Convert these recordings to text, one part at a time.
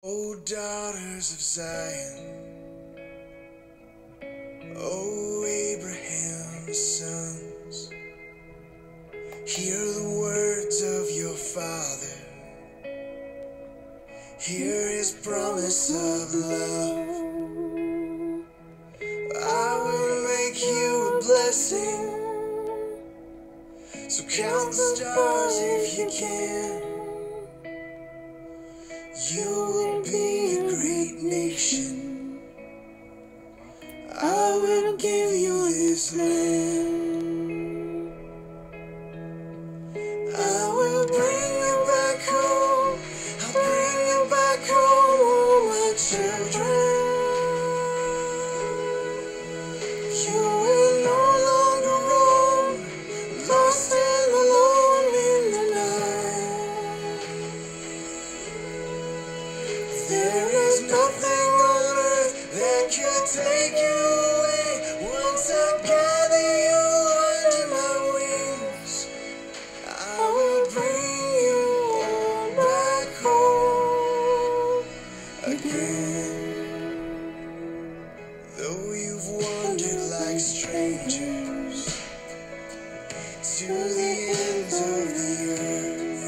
O daughters of Zion, O Abraham's sons, hear the words of your father, hear his promise of love. I will make you a blessing, so count the stars if you can. You will be a great nation. I will give you this land. I will bring you back home. I'll bring you back home, oh my children. You will no longer roam, lost and alone in the night. There is nothing on earth that could take you away. Once I gather you under my wings, I will bring you all back home again. Though you've wandered like strangers to the ends of the earth,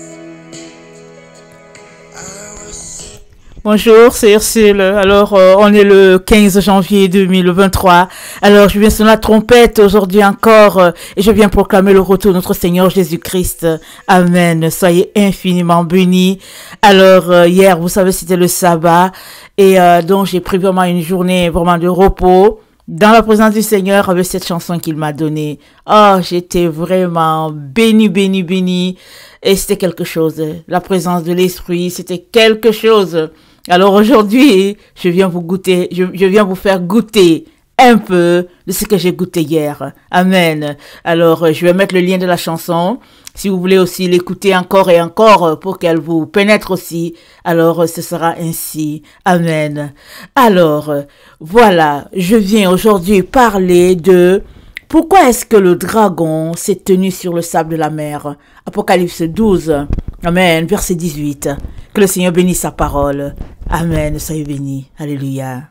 I will see. Bonjour, c'est Ursule. Alors, on est le 15 janvier 2023. Alors, je viens sur la trompette aujourd'hui encore et je viens proclamer le retour de notre Seigneur Jésus-Christ. Amen. Soyez infiniment bénis. Alors, hier, vous savez, c'était le sabbat et donc j'ai pris vraiment une journée vraiment de repos dans la présence du Seigneur avec cette chanson qu'il m'a donnée. Oh, j'étais vraiment béni, béni, béni. Et c'était quelque chose. La présence de l'Esprit, c'était quelque chose. Alors aujourd'hui, je viens vous goûter, je viens vous faire goûter un peu de ce que j'ai goûté hier. Amen. Alors, je vais mettre le lien de la chanson. Si vous voulez aussi l'écouter encore et encore pour qu'elle vous pénètre aussi, alors ce sera ainsi. Amen. Alors, voilà, je viens aujourd'hui parler de pourquoi est-ce que le dragon s'est tenu sur le sable de la mer. Apocalypse 12. Amen. Verset 18. Que le Seigneur bénisse sa parole. Amen. Soyez bénis. Alléluia.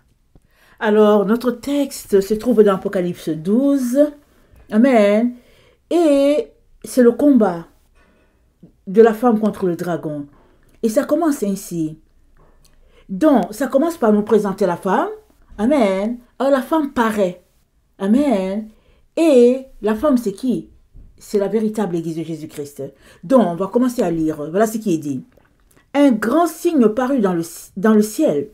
Alors, notre texte se trouve dans Apocalypse 12. Amen. Et c'est le combat de la femme contre le dragon. Et ça commence ainsi. Donc, ça commence par nous présenter la femme. Amen. Alors, la femme paraît. Amen. Et la femme, c'est qui? C'est la véritable Église de Jésus-Christ. Donc, on va commencer à lire. Voilà ce qui est dit. Un grand signe parut dans le ciel.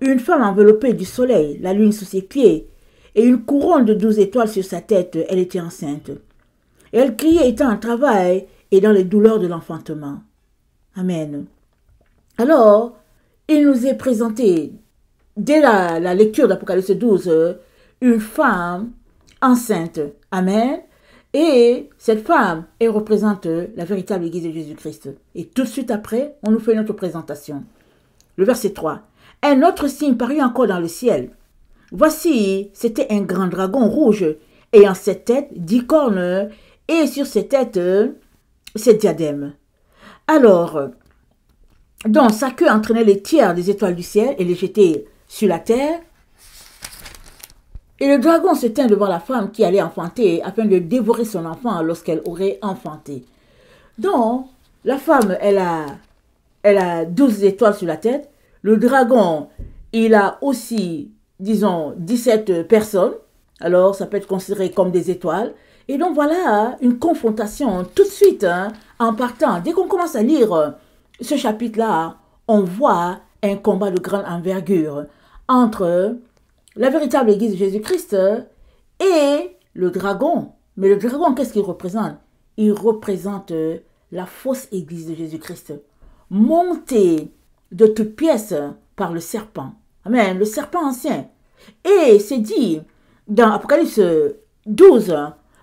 Une femme enveloppée du soleil, la lune sous ses pieds, et une couronne de 12 étoiles sur sa tête. Elle était enceinte. Et elle criait étant en travail et dans les douleurs de l'enfantement. Amen. Alors, il nous est présenté, dès la lecture d'Apocalypse 12, une femme enceinte. Amen. Et cette femme, elle représente la véritable Église de Jésus-Christ. Et tout de suite après, on nous fait notre présentation. Le verset 3. Un autre signe parut encore dans le ciel. Voici, c'était un grand dragon rouge, ayant 7 têtes, 10 cornes, et sur ses têtes, 7 diadèmes. Alors, donc sa queue entraînait les tiers des étoiles du ciel et les jetait sur la terre. Et le dragon se tint devant la femme qui allait enfanter afin de dévorer son enfant lorsqu'elle aurait enfanté. Donc, la femme, elle a 12 étoiles sur la tête. Le dragon, il a aussi, disons, 17 personnes. Alors, ça peut être considéré comme des étoiles. Et donc, voilà une confrontation tout de suite, en partant. Dès qu'on commence à lire ce chapitre-là, on voit un combat de grande envergure entre la véritable Église de Jésus-Christ et le dragon. Mais le dragon, qu'est-ce qu'il représente? Il représente la fausse Église de Jésus-Christ, montée de toutes pièces par le serpent. Amen, le serpent ancien. Et c'est dit dans Apocalypse 12,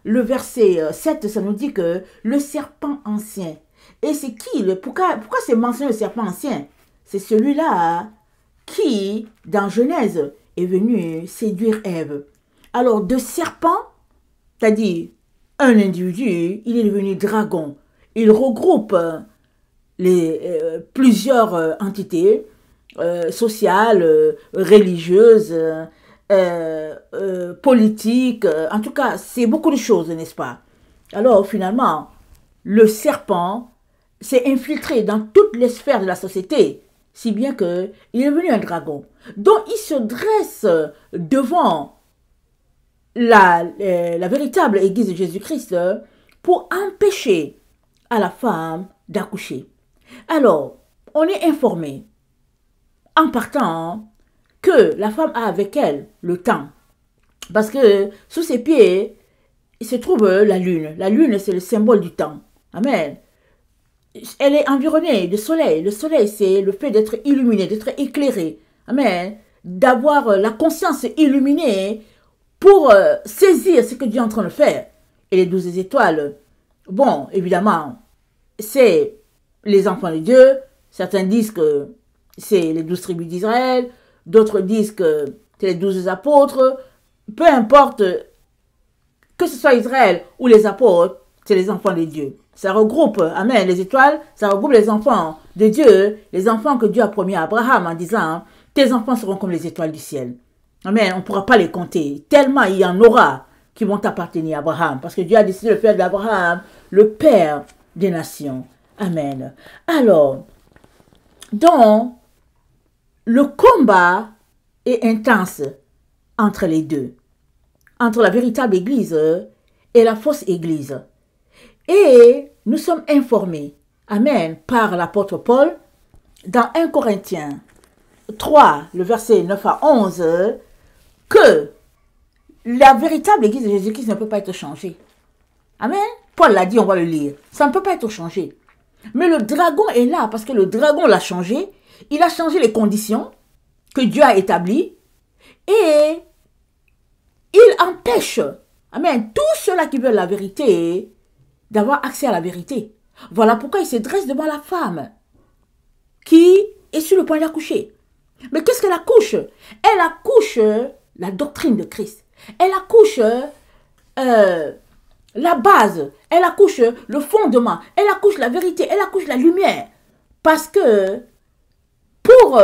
le verset 7, ça nous dit que le serpent ancien. Et c'est qui? Pourquoi c'est mentionné le serpent ancien? C'est celui-là qui, dans Genèse, est venu séduire Ève. Alors, de serpent, c'est-à-dire un individu, il est devenu dragon. Il regroupe plusieurs entités. sociales, religieuses, politiques. En tout cas, c'est beaucoup de choses, n'est-ce pas? Alors, finalement, le serpent s'est infiltré dans toutes les sphères de la société, si bien qu'il est devenu un dragon. Donc, il se dresse devant la véritable Église de Jésus-Christ pour empêcher à la femme d'accoucher. Alors, on est informé en partant que la femme a avec elle le temps. Parce que sous ses pieds, il se trouve la lune. La lune, c'est le symbole du temps. Amen. Elle est environnée du soleil. Le soleil, c'est le fait d'être illuminé, d'être éclairé. Amen. D'avoir la conscience illuminée pour saisir ce que Dieu est en train de faire. Et les 12 étoiles, bon, évidemment, c'est les enfants de Dieu. Certains disent que c'est les 12 tribus d'Israël. D'autres disent que c'est les 12 apôtres. Peu importe, que ce soit Israël ou les apôtres, c'est les enfants de Dieu. Ça regroupe, amen, les étoiles, ça regroupe les enfants de Dieu, les enfants que Dieu a promis à Abraham en disant, tes enfants seront comme les étoiles du ciel. Amen, on ne pourra pas les compter, tellement il y en aura qui vont appartenir à Abraham, parce que Dieu a décidé de faire d'Abraham le père des nations. Amen. Alors, donc, le combat est intense entre les deux, entre la véritable Église et la fausse Église. Et nous sommes informés, amen, par l'apôtre Paul, dans 1 Corinthiens 3, le verset 9 à 11, que la véritable Église de Jésus-Christ ne peut pas être changée. Amen. Paul l'a dit, on va le lire. Ça ne peut pas être changé. Mais le dragon est là parce que le dragon l'a changé. Il a changé les conditions que Dieu a établies. Et il empêche, amen, tous ceux-là qui veulent la vérité, d'avoir accès à la vérité. Voilà pourquoi il se dresse devant la femme qui est sur le point d'accoucher. Mais qu'est-ce qu'elle accouche? Elle accouche la doctrine de Christ. Elle accouche la base. Elle accouche le fondement. Elle accouche la vérité. Elle accouche la lumière. Parce que pour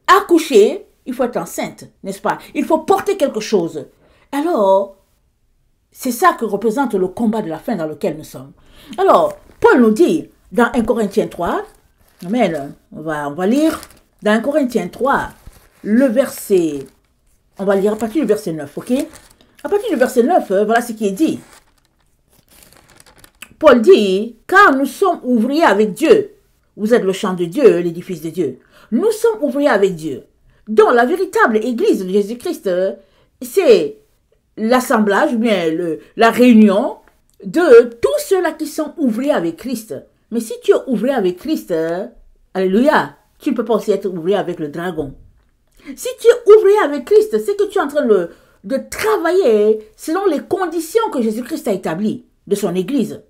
accoucher, il faut être enceinte, n'est-ce pas? Il faut porter quelque chose. Alors, c'est ça que représente le combat de la fin dans lequel nous sommes. Alors, Paul nous dit dans 1 Corinthiens 3, amen, on va lire dans 1 Corinthiens 3, le verset, on va lire à partir du verset 9, ok? À partir du verset 9, voilà ce qui est dit. Paul dit, car nous sommes ouvriers avec Dieu. Vous êtes le champ de Dieu, l'édifice de Dieu. Nous sommes ouvriers avec Dieu. Donc, la véritable Église de Jésus-Christ, c'est l'assemblage, bien la réunion de tous ceux-là qui sont ouvriers avec Christ. Mais si tu es ouvrier avec Christ, alléluia, tu ne peux pas aussi être ouvrier avec le dragon. Si tu es ouvrier avec Christ, c'est que tu es en train de travailler selon les conditions que Jésus-Christ a établies de son Église.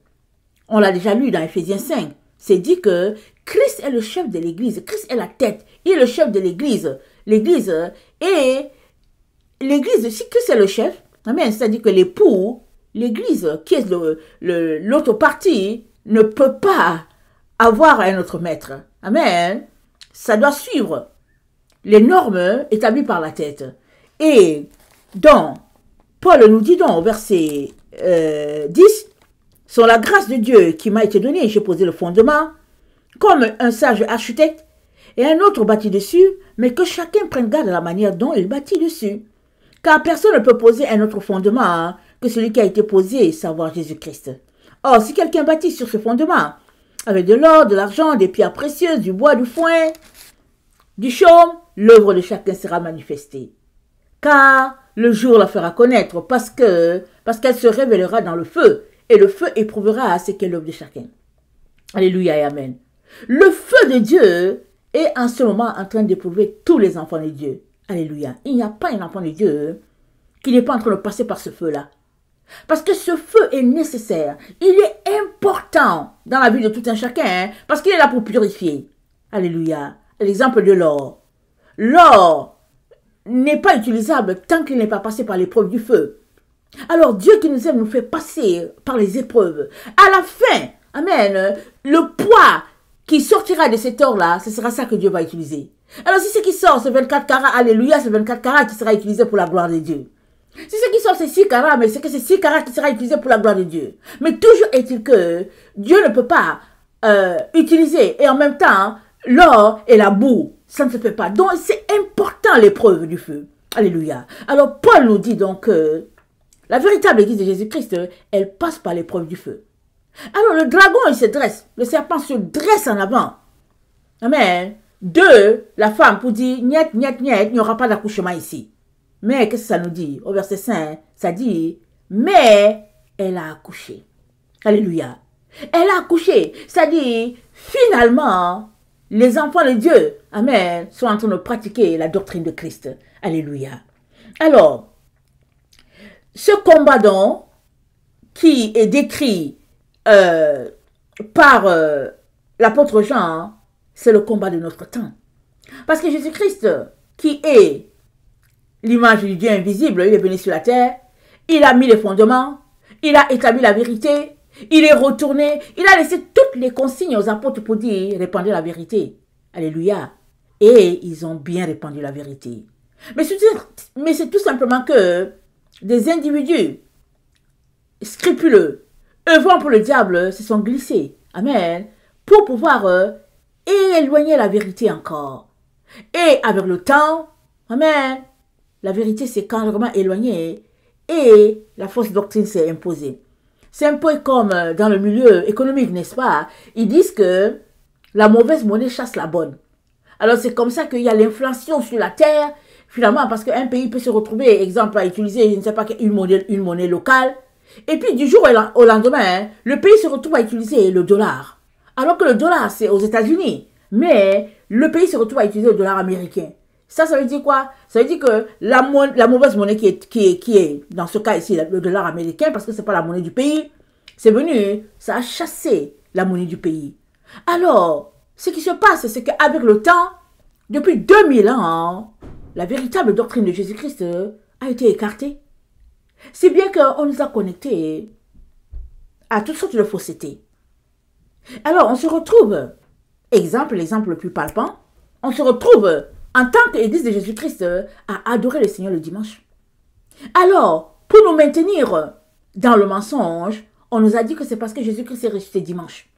On l'a déjà lu dans Ephésiens 5. C'est dit que Christ est le chef de l'Église. Christ est la tête. Il est le chef de l'Église. L'Église et l'Église, si Christ est le chef, amen, c'est-à-dire que l'époux, l'Église, qui est l'autre partie, ne peut pas avoir un autre maître. Amen. Ça doit suivre les normes établies par la tête. Et donc, Paul nous dit donc au verset 10, « Sur la grâce de Dieu qui m'a été donnée, j'ai posé le fondement, comme un sage architecte, et un autre bâtit dessus, mais que chacun prenne garde à la manière dont il bâtit dessus. Car personne ne peut poser un autre fondement que celui qui a été posé, savoir Jésus-Christ. Or, si quelqu'un bâtit sur ce fondement, avec de l'or, de l'argent, des pierres précieuses, du bois, du foin, du chaume, l'œuvre de chacun sera manifestée. Car le jour la fera connaître, parce qu'elle se révélera dans le feu, et le feu éprouvera ce qu'est l'œuvre de chacun. Alléluia et amen. Le feu de Dieu est en ce moment en train d'éprouver tous les enfants de Dieu. Alléluia. Il n'y a pas un enfant de Dieu qui n'est pas en train de passer par ce feu-là. Parce que ce feu est nécessaire. Il est important dans la vie de tout un chacun, parce qu'il est là pour purifier. Alléluia. L'exemple de l'or. L'or n'est pas utilisable tant qu'il n'est pas passé par l'épreuve du feu. Alors Dieu qui nous aime nous fait passer par les épreuves. À la fin, amen, le poids qui sortira de cet or-là, ce sera ça que Dieu va utiliser. Alors si ce qui sort, c'est 24 carats, alléluia, c'est 24 carats qui sera utilisé pour la gloire de Dieu. Si ce qui sort, c'est 6 carats, mais c'est que c'est 6 carats qui sera utilisé pour la gloire de Dieu. Mais toujours est-il que Dieu ne peut pas utiliser et en même temps l'or et la boue. Ça ne se fait pas. Donc c'est important l'épreuve du feu. Alléluia. Alors Paul nous dit donc que la véritable église de Jésus-Christ, elle passe par l'épreuve du feu. Alors le dragon, il se dresse. Le serpent se dresse en avant. Amen. De la femme pour dire, niet, niet, niet, il n'y aura pas d'accouchement ici. Mais qu'est-ce que ça nous dit? Au verset 5, ça dit, mais elle a accouché. Alléluia. Elle a accouché. Ça dit, finalement, les enfants de Dieu, amen, sont en train de pratiquer la doctrine de Christ. Alléluia. Alors, ce combat donc, qui est décrit par l'apôtre Jean, c'est le combat de notre temps. Parce que Jésus-Christ, qui est l'image du Dieu invisible, il est venu sur la terre, il a mis les fondements, il a établi la vérité, il est retourné, il a laissé toutes les consignes aux apôtres pour dire, répandez la vérité. Alléluia. Et ils ont bien répandu la vérité. Mais c'est tout simplement que des individus scrupuleux, œuvrant pour le diable, se sont glissés. Amen. Pour pouvoir éloigner la vérité encore. Et avec le temps, amen, la vérité s'est carrément éloignée et la fausse doctrine s'est imposée. C'est un peu comme dans le milieu économique, n'est-ce pas? Ils disent que la mauvaise monnaie chasse la bonne. Alors c'est comme ça qu'il y a l'inflation sur la terre, finalement, parce qu'un pays peut se retrouver, exemple, à utiliser, je ne sais pas, une monnaie locale. Et puis du jour au lendemain, le pays se retrouve à utiliser le dollar. Alors que le dollar, c'est aux États-Unis. Mais le pays se retrouve à utiliser le dollar américain. Ça veut dire quoi? Ça veut dire que la mauvaise monnaie qui est, dans ce cas ici, le dollar américain, parce que ce n'est pas la monnaie du pays, c'est venu, ça a chassé la monnaie du pays. Alors, ce qui se passe, c'est qu'avec le temps, depuis 2000 ans, la véritable doctrine de Jésus-Christ a été écartée. C'est bien qu'on nous a connectés à toutes sortes de faussetés. Alors, on se retrouve, l'exemple le plus palpant, on se retrouve en tant qu'Église de Jésus-Christ à adorer le Seigneur le dimanche. Alors, pour nous maintenir dans le mensonge, on nous a dit que c'est parce que Jésus-Christ est ressuscité dimanche.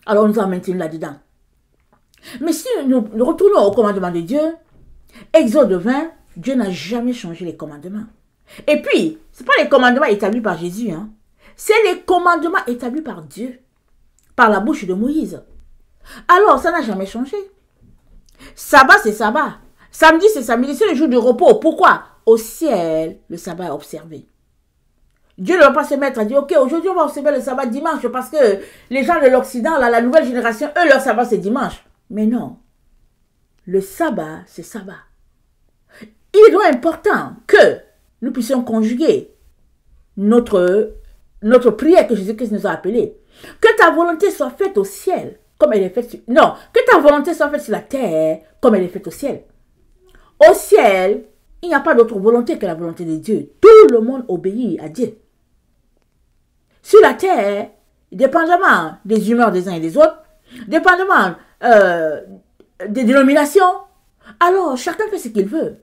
Alors, on nous a maintenus là-dedans. Mais si nous retournons au commandement de Dieu, Exode 20, Dieu n'a jamais changé les commandements. Et puis, ce n'est pas les commandements établis par Jésus, hein. C'est les commandements établis par Dieu, par la bouche de Moïse. Alors, ça n'a jamais changé. Sabbat, c'est sabbat. Samedi, c'est samedi. C'est le jour de repos. Pourquoi? Au ciel, le sabbat est observé. Dieu ne va pas se mettre à dire, ok, aujourd'hui, on va observer le sabbat dimanche parce que les gens de l'Occident, la nouvelle génération, eux, leur sabbat, c'est dimanche. Mais non. Le sabbat, c'est sabbat. Il est donc important que nous puissions conjuguer notre prière que Jésus-Christ nous a appelée. Que ta volonté soit faite au ciel, comme elle est faite sur... Non, que ta volonté soit faite sur la terre, comme elle est faite au ciel. Au ciel, il n'y a pas d'autre volonté que la volonté de Dieu. Tout le monde obéit à Dieu. Sur la terre, dépendamment des humeurs des uns et des autres, dépendamment des dénominations, alors chacun fait ce qu'il veut.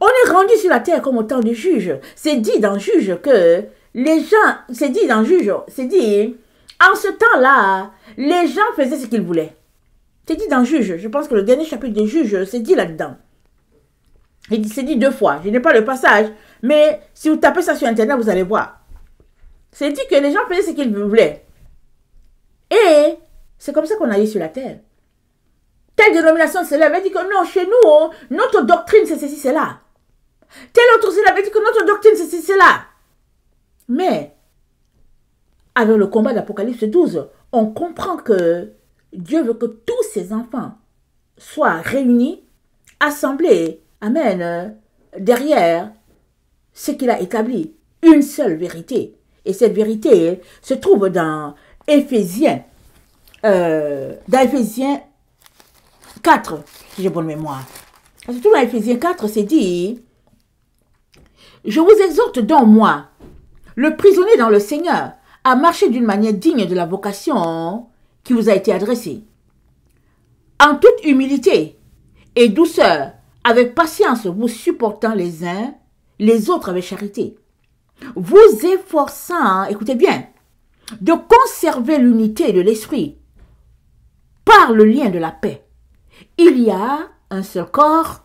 On est rendu sur la terre comme autant de juges. C'est dit dans Juge que les gens, c'est dit dans Juge, c'est dit, en ce temps-là, les gens faisaient ce qu'ils voulaient. C'est dit dans Juge, je pense que le dernier chapitre de Juge, c'est dit là-dedans. C'est dit 2 fois, je n'ai pas le passage, mais si vous tapez ça sur Internet, vous allez voir. C'est dit que les gens faisaient ce qu'ils voulaient. Et c'est comme ça qu'on a eu sur la terre. Telle dénomination se lève et dit que non, chez nous, notre doctrine c'est ceci, c'est là. Telle autre se lève et dit que notre doctrine c'est ceci, c'est là. Mais, avec le combat d'Apocalypse 12, on comprend que Dieu veut que tous ses enfants soient réunis, assemblés, amen, derrière ce qu'il a établi. Une seule vérité. Et cette vérité se trouve dans Éphésiens 4, si j'ai bonne mémoire. Parce que tout dans Éphésiens 4, c'est dit, je vous exhorte donc moi, le prisonnier dans le Seigneur, à marcher d'une manière digne de la vocation qui vous a été adressé. En toute humilité et douceur, avec patience, vous supportant les uns les autres avec charité. Vous efforçant, écoutez bien, de conserver l'unité de l'esprit par le lien de la paix. Il y a un seul corps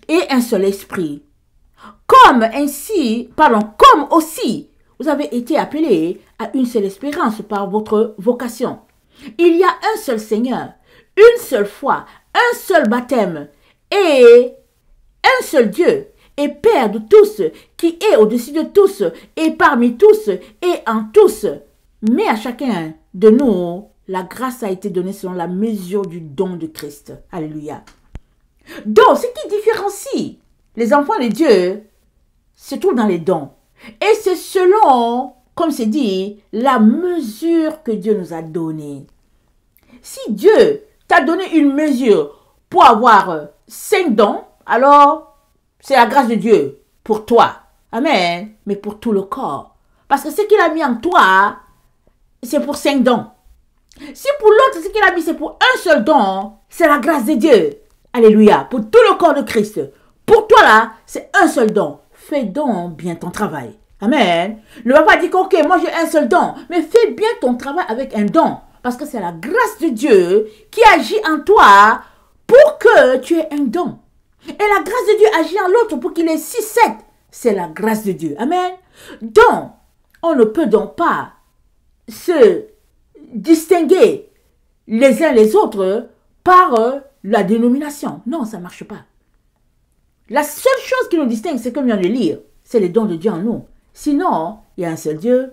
et un seul esprit. Comme aussi, vous avez été appelés à une seule espérance par votre vocation. Il y a un seul Seigneur, une seule foi, un seul baptême et un seul Dieu et Père de tous, qui est au-dessus de tous et parmi tous et en tous. Mais à chacun de nous, la grâce a été donnée selon la mesure du don de Christ. Alléluia. Donc, ce qui différencie les enfants de Dieu, se trouve dans les dons. Et c'est selon, comme c'est dit, la mesure que Dieu nous a donnée. Si Dieu t'a donné une mesure pour avoir 5 dons, alors c'est la grâce de Dieu pour toi. Amen. Mais pour tout le corps. Parce que ce qu'il a mis en toi, c'est pour 5 dons. Si pour l'autre, ce qu'il a mis, c'est pour un seul don, c'est la grâce de Dieu. Alléluia. Pour tout le corps de Christ. Pour toi là, c'est un seul don. Fais donc bien ton travail. Amen. Ne va pas dire que, ok, moi j'ai un seul don. Mais fais bien ton travail avec un don. Parce que c'est la grâce de Dieu qui agit en toi pour que tu aies un don. Et la grâce de Dieu agit en l'autre pour qu'il ait 6-7. C'est la grâce de Dieu. Amen. Donc, on ne peut donc pas se distinguer les uns les autres par la dénomination. Non, ça ne marche pas. La seule chose qui nous distingue, c'est comme on vient de lire, c'est les dons de Dieu en nous. Sinon, il y a un seul Dieu,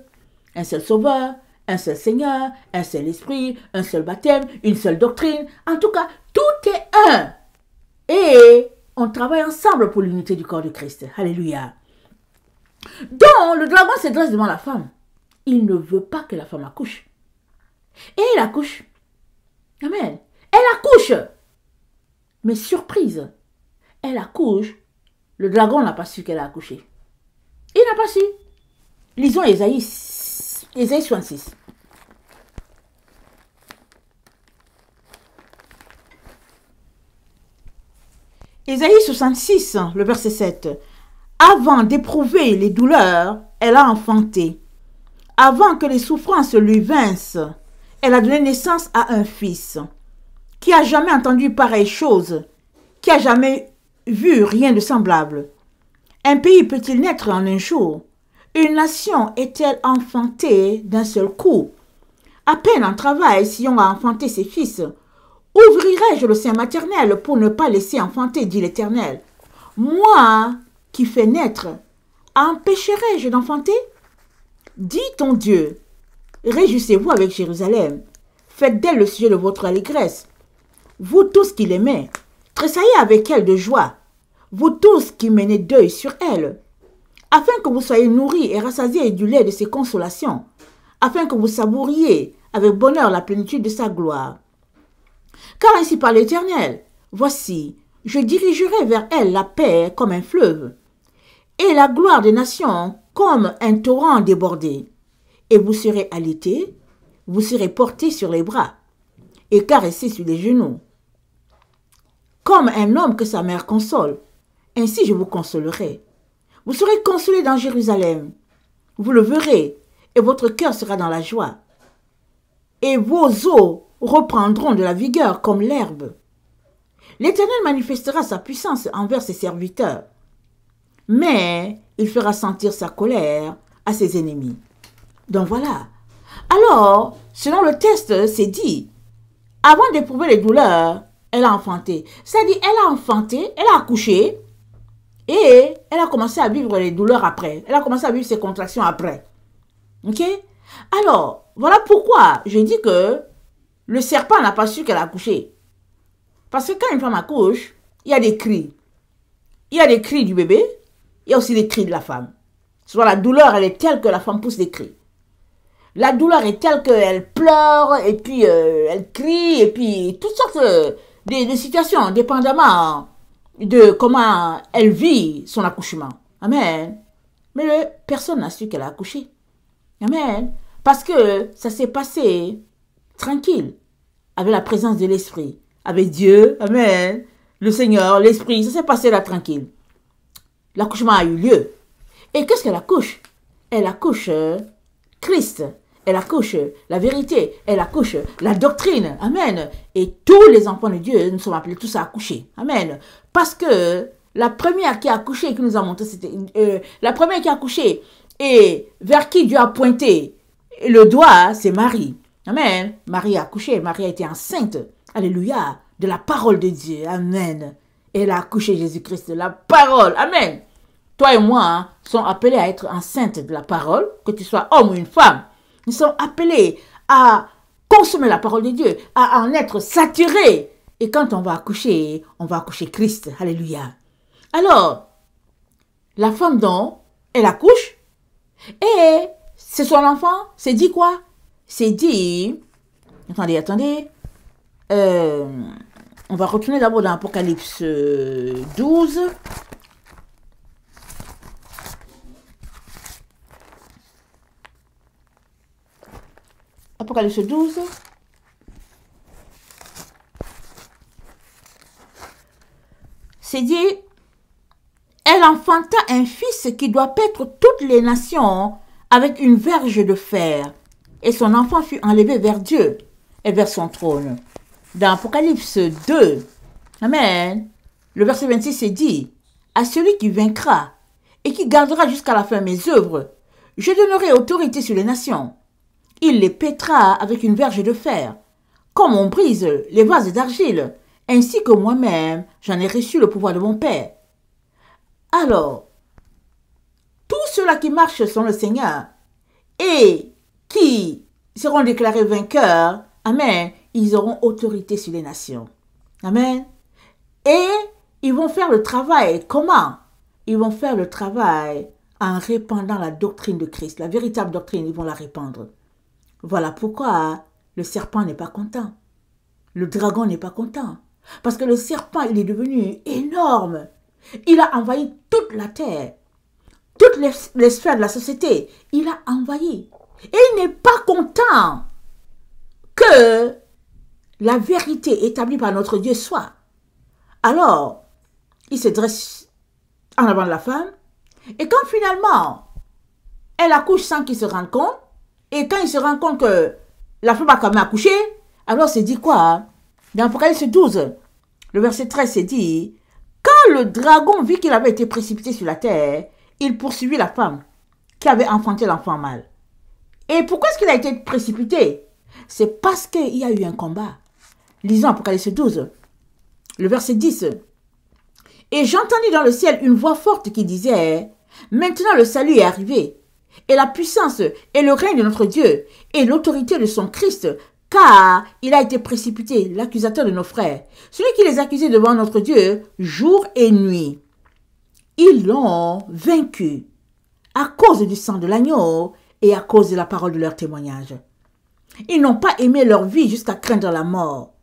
un seul Sauveur, un seul Seigneur, un seul Esprit, un seul baptême, une seule doctrine. En tout cas, tout est un. Et on travaille ensemble pour l'unité du corps de Christ. Alléluia. Donc, le dragon se dresse devant la femme. Il ne veut pas que la femme accouche. Et elle accouche. Amen. Elle accouche. Mais surprise, elle accouche. Le dragon n'a pas su qu'elle a accouché. Il n'a pas su. Lisons Ésaïe 66. Ésaïe 66, le verset 7. Avant d'éprouver les douleurs, elle a enfanté. Avant que les souffrances lui vinssent, elle a donné naissance à un fils. Qui a jamais entendu pareille chose? Qui a jamais vu rien de semblable? Un pays peut-il naître en un jour? Une nation est-elle enfantée d'un seul coup? À peine en travail si on a enfanté ses fils. Ouvrirai-je le sein maternel pour ne pas laisser enfanter, dit l'Éternel. Moi qui fais naître, empêcherai-je d'enfanter? Dit ton Dieu, réjouissez-vous avec Jérusalem, faites d'elle le sujet de votre allégresse. Vous tous qui l'aimez, tressaillez avec elle de joie, vous tous qui menez deuil sur elle, afin que vous soyez nourris et rassasiés du lait de ses consolations, afin que vous savouriez avec bonheur la plénitude de sa gloire. Car ainsi parle l'Éternel, voici, je dirigerai vers elle la paix comme un fleuve, et la gloire des nations comme un torrent débordé. Et vous serez allaités, vous serez portés sur les bras, et caressés sur les genoux. Comme un homme que sa mère console, ainsi je vous consolerai. Vous serez consolés dans Jérusalem. Vous le verrez, et votre cœur sera dans la joie. Et vos os reprendront de la vigueur comme l'herbe. L'Éternel manifestera sa puissance envers ses serviteurs, mais il fera sentir sa colère à ses ennemis. Donc voilà. Alors, selon le texte, c'est dit, avant d'éprouver les douleurs, elle a enfanté. C'est-à-dire, elle a enfanté, elle a accouché, et elle a commencé à vivre les douleurs après. Elle a commencé à vivre ses contractions après. Ok? Alors, voilà pourquoi je dis que le serpent n'a pas su qu'elle a accouché. Parce que quand une femme accouche, il y a des cris. Il y a des cris du bébé, il y a aussi des cris de la femme. Soit la douleur, elle est telle que la femme pousse des cris. La douleur est telle qu'elle pleure, et puis elle crie, et puis toutes sortes de situations, dépendamment de comment elle vit son accouchement. Amen. Mais personne n'a su qu'elle a accouché. Amen. Parce que ça s'est passé tranquille, avec la présence de l'Esprit, avec Dieu, amen, le Seigneur, l'Esprit, ça s'est passé là tranquille. L'accouchement a eu lieu. Et qu'est-ce qu'elle accouche? Elle accouche Christ, elle accouche la vérité, elle accouche la doctrine, amen. Et tous les enfants de Dieu, nous sommes appelés tous à accoucher, amen. Parce que la première qui a accouché, qui nous a montré, c'était la première qui a accouché, et vers qui Dieu a pointé le doigt, c'est Marie. Amen. Marie a accouché, Marie a été enceinte. Alléluia. De la parole de Dieu. Amen. Et elle a accouché Jésus-Christ de la parole. Amen. Toi et moi sommes appelés à être enceintes de la parole, que tu sois homme ou une femme. Nous sommes appelés à consommer la parole de Dieu, à en être saturés. Et quand on va accoucher Christ. Alléluia. Alors, la femme dont elle accouche, et c'est son enfant, c'est dit quoi? C'est dit, attendez, on va retourner d'abord dans Apocalypse 12. Apocalypse 12. C'est dit, elle enfanta un fils qui doit paître toutes les nations avec une verge de fer. Et son enfant fut enlevé vers Dieu et vers son trône. Dans Apocalypse 2, amen, le verset 26 est dit, à celui qui vaincra et qui gardera jusqu'à la fin mes œuvres, je donnerai autorité sur les nations. Il les pètera avec une verge de fer, comme on brise les vases d'argile, ainsi que moi-même, j'en ai reçu le pouvoir de mon Père. Alors, tous ceux-là qui marchent sur le Seigneur et qui seront déclarés vainqueurs, amen, ils auront autorité sur les nations. Amen. Et ils vont faire le travail. Comment? Ils vont faire le travail en répandant la doctrine de Christ. La véritable doctrine, ils vont la répandre. Voilà pourquoi le serpent n'est pas content. Le dragon n'est pas content. Parce que le serpent, il est devenu énorme. Il a envahi toute la terre. Toutes les sphères de la société. Il a envahi. Et il n'est pas content que la vérité établie par notre Dieu soit. Alors, il se dresse en avant de la femme. Et quand finalement, elle accouche sans qu'il se rende compte, et quand il se rend compte que la femme a quand même accouché, alors c'est dit quoi? Dans Apocalypse 12, le verset 13, c'est dit, quand le dragon vit qu'il avait été précipité sur la terre, il poursuivit la femme qui avait enfanté l'enfant mâle. Et pourquoi est-ce qu'il a été précipité? C'est parce qu'il y a eu un combat. Lisons Apocalypse 12, le verset 10. Et j'entendis dans le ciel une voix forte qui disait, maintenant le salut est arrivé, et la puissance et le règne de notre Dieu, et l'autorité de son Christ, car il a été précipité, l'accusateur de nos frères, celui qui les accusait devant notre Dieu, jour et nuit. Ils l'ont vaincu, à cause du sang de l'agneau, et à cause de la parole de leur témoignage. Ils n'ont pas aimé leur vie jusqu'à craindre la mort.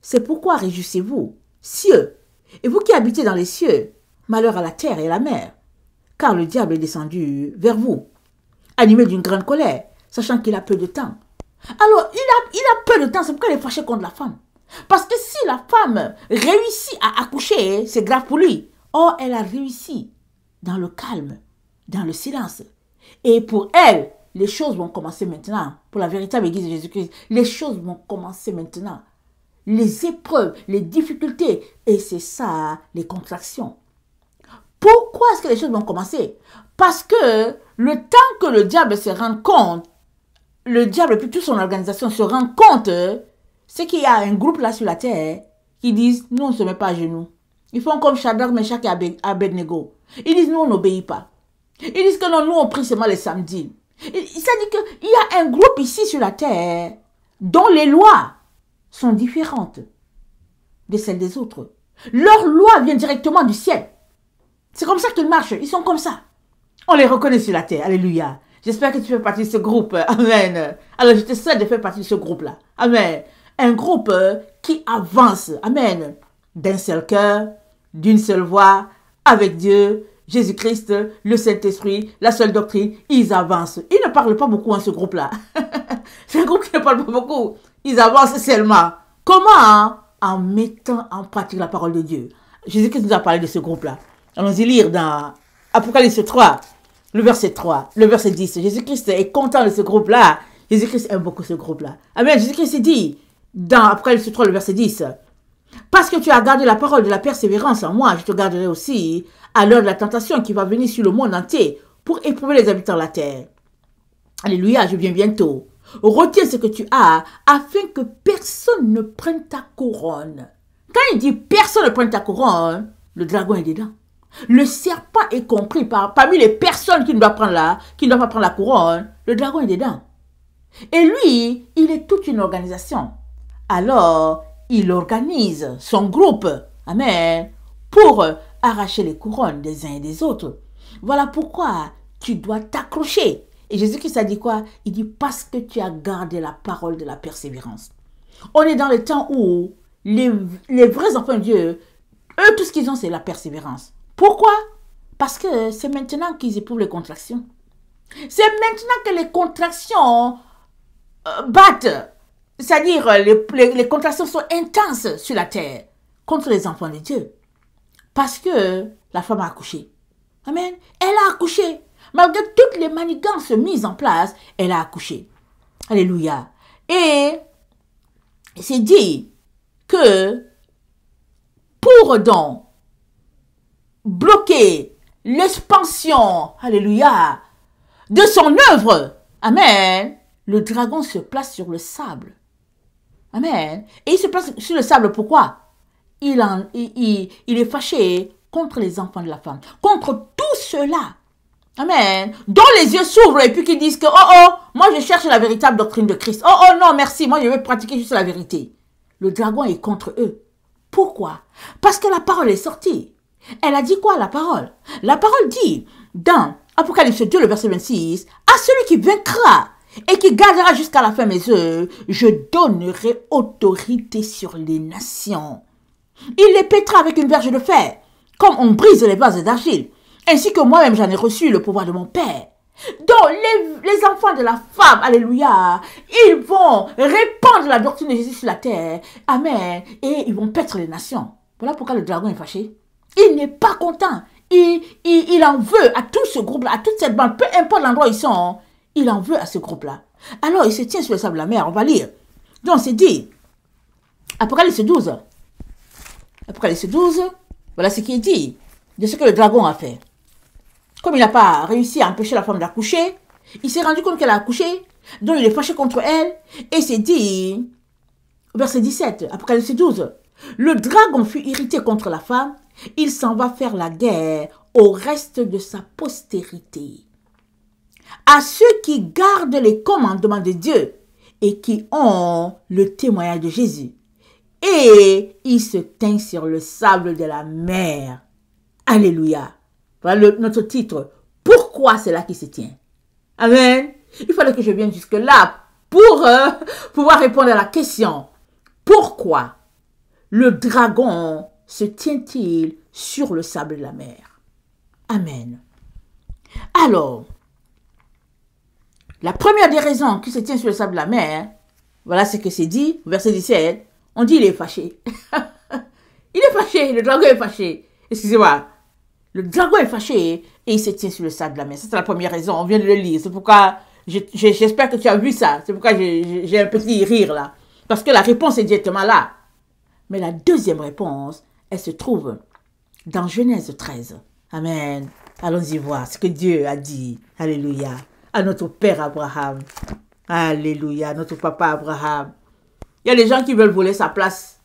C'est pourquoi réjouissez-vous, cieux, et vous qui habitez dans les cieux, malheur à la terre et à la mer, car le diable est descendu vers vous, animé d'une grande colère, sachant qu'il a peu de temps. Alors, il a peu de temps, c'est pourquoi il est fâché contre la femme. Parce que si la femme réussit à accoucher, c'est grave pour lui. Or, elle a réussi dans le calme, dans le silence. Et pour elle, les choses vont commencer maintenant. Pour la véritable Église de Jésus-Christ, les choses vont commencer maintenant. Les épreuves, les difficultés, et c'est ça, les contractions. Pourquoi est-ce que les choses vont commencer? Parce que le temps que le diable se rende compte, le diable et puis toute son organisation se rendent compte, c'est qu'il y a un groupe là sur la terre qui disent, nous on ne se met pas à genoux. Ils font comme Shadrach, Meshach et Abednego. Ils disent, nous on n'obéit pas. Ils disent que non, nous on prie seulement les samedis. Ça dit qu'il y a un groupe ici sur la terre dont les lois sont différentes de celles des autres. Leurs lois viennent directement du ciel. C'est comme ça qu'ils marchent. Ils sont comme ça. On les reconnaît sur la terre. Alléluia. J'espère que tu fais partie de ce groupe. Amen. Alors je te souhaite de faire partie de ce groupe-là. Amen. Un groupe qui avance. Amen. D'un seul cœur, d'une seule voix, avec Dieu, Jésus-Christ, le Saint-Esprit, la seule doctrine. Ils avancent. Ils ne parlent pas beaucoup, ce groupe-là. C'est un groupe qui ne parle pas beaucoup. Ils avancent seulement. Comment? En mettant en pratique la parole de Dieu. Jésus-Christ nous a parlé de ce groupe-là. Allons-y lire dans Apocalypse 3, le verset 3, le verset 10. Jésus-Christ est content de ce groupe-là. Jésus-Christ aime beaucoup ce groupe-là. Amen. Jésus-Christ dit dans Apocalypse 3, le verset 10, parce que tu as gardé la parole de la persévérance en moi, je te garderai aussi à l'heure de la tentation qui va venir sur le monde entier pour éprouver les habitants de la terre. Alléluia, je viens bientôt. Retiens ce que tu as afin que personne ne prenne ta couronne. Quand il dit personne ne prenne ta couronne, le dragon est dedans. Le serpent est compris parmi les personnes qui ne doivent pas prendre la couronne. Le dragon est dedans. Et lui, il est toute une organisation. Alors, il organise son groupe, amen, pour arracher les couronnes des uns et des autres. Voilà pourquoi tu dois t'accrocher. Et Jésus-Christ a dit quoi? Il dit parce que tu as gardé la parole de la persévérance. On est dans le temps où les vrais enfants de Dieu, eux, tout ce qu'ils ont, c'est la persévérance. Pourquoi? Parce que c'est maintenant qu'ils éprouvent les contractions. C'est maintenant que les contractions battent. C'est-à-dire, les contractions sont intenses sur la terre contre les enfants de Dieu. Parce que la femme a accouché. Amen. Elle a accouché. Malgré toutes les manigances mises en place, elle a accouché. Alléluia. Et c'est dit que pour donc bloquer l'expansion, alléluia, de son œuvre, amen, le dragon se place sur le sable. Amen. Et il se place sur le sable, pourquoi? Il est fâché contre les enfants de la femme, contre tout cela. Amen. Dont les yeux s'ouvrent et puis qui disent que, moi je cherche la véritable doctrine de Christ. Non, merci, moi je vais pratiquer juste la vérité. Le dragon est contre eux. Pourquoi? Parce que la parole est sortie. Elle a dit quoi, la parole? La parole dit, dans Apocalypse 2, le verset 26, à celui qui vaincra et qui gardera jusqu'à la fin mes œuvres, je donnerai autorité sur les nations. Il les pètera avec une verge de fer, comme on brise les vases d'argile. Ainsi que moi-même, j'en ai reçu le pouvoir de mon Père. Donc, les enfants de la femme, alléluia, ils vont répandre la doctrine de Jésus sur la terre. Amen. Et ils vont paître les nations. Voilà pourquoi le dragon est fâché. Il n'est pas content. Il en veut à tout ce groupe-là, à toute cette bande, peu importe l'endroit où ils sont, il en veut à ce groupe-là. Alors, il se tient sur le sable de la mer. On va lire. Donc, c'est dit, Apocalypse 12. Apocalypse 12, voilà ce qui est dit de ce que le dragon a fait. Comme il n'a pas réussi à empêcher la femme d'accoucher, il s'est rendu compte qu'elle a accouché, donc il est fâché contre elle, et c'est dit, verset 17, Apocalypse 12, le dragon fut irrité contre la femme, il s'en va faire la guerre au reste de sa postérité. À ceux qui gardent les commandements de Dieu et qui ont le témoignage de Jésus. Et il se tint sur le sable de la mer. Alléluia. Voilà notre titre. Pourquoi c'est là qu'il se tient? Amen. Il fallait que je vienne jusque-là pour pouvoir répondre à la question. Pourquoi le dragon se tient-il sur le sable de la mer? Amen. Alors, la première des raisons qu'il se tient sur le sable de la mer, voilà ce que c'est dit, verset 17, on dit il est fâché. Il est fâché, le dragon est fâché. Excusez-moi. Le dragon est fâché et il se tient sur le sable de la mer. Ça, c'est la première raison. On vient de le lire. C'est pourquoi j'espère que tu as vu ça. C'est pourquoi j'ai un petit rire là. Parce que la réponse est directement là. Mais la deuxième réponse, elle se trouve dans Genèse 13. Amen. Allons-y voir ce que Dieu a dit. Alléluia. À notre père Abraham. Alléluia. Notre papa Abraham. Il y a des gens qui veulent voler sa place.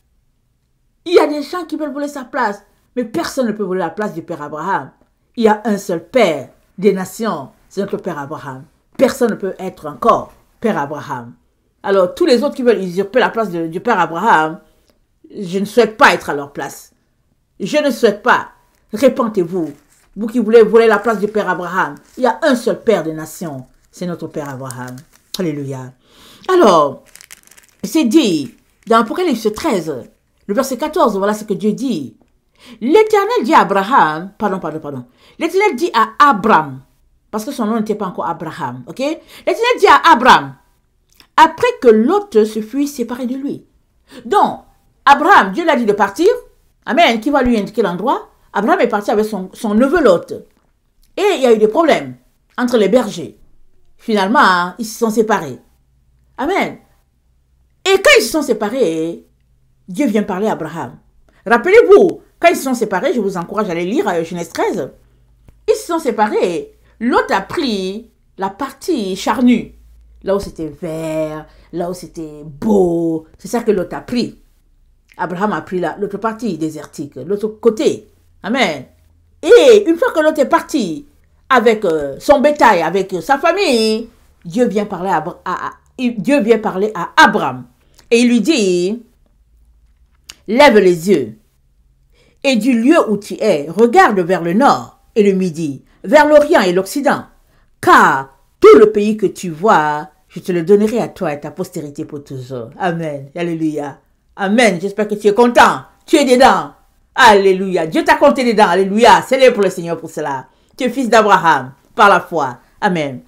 Il y a des gens qui veulent voler sa place. Mais personne ne peut voler la place du Père Abraham. Il y a un seul Père des nations, c'est notre Père Abraham. Personne ne peut être encore Père Abraham. Alors, tous les autres qui veulent usurper la place du Père Abraham, je ne souhaite pas être à leur place. Je ne souhaite pas. Répentez-vous. Vous qui voulez voler la place du Père Abraham. Il y a un seul Père des nations, c'est notre Père Abraham. Alléluia. Alors, c'est dit dans Apocalypse 13, le verset 14, voilà ce que Dieu dit. L'Éternel dit à Abraham, l'Éternel dit à Abraham, parce que son nom n'était pas encore Abraham, ok? L'Éternel dit à Abraham, après que Lot se fut séparé de lui. Donc, Abraham, Dieu l'a dit de partir. Amen, qui va lui indiquer l'endroit. Abraham est parti avec son neveu Lot. Et il y a eu des problèmes entre les bergers. Finalement, ils se sont séparés. Amen. Et quand ils se sont séparés, Dieu vient parler à Abraham. Rappelez-vous, quand ils se sont séparés, je vous encourage à aller lire Genèse 13. Ils se sont séparés. Lot a pris la partie charnue. Là où c'était vert, là où c'était beau. C'est ça que Lot a pris. Abraham a pris l'autre partie désertique, l'autre côté. Amen. Et une fois que Lot est parti avec son bétail, avec sa famille, Dieu vient parler à Abraham. Et il lui dit, lève les yeux. Et du lieu où tu es, regarde vers le nord et le midi, vers l'orient et l'occident. Car tout le pays que tu vois, je te le donnerai à toi et à ta postérité pour toujours. Amen. Alléluia. Amen. J'espère que tu es content. Tu es dedans. Alléluia. Dieu t'a compté dedans. Alléluia. Célèbre le Seigneur pour cela. Tu es fils d'Abraham par la foi. Amen.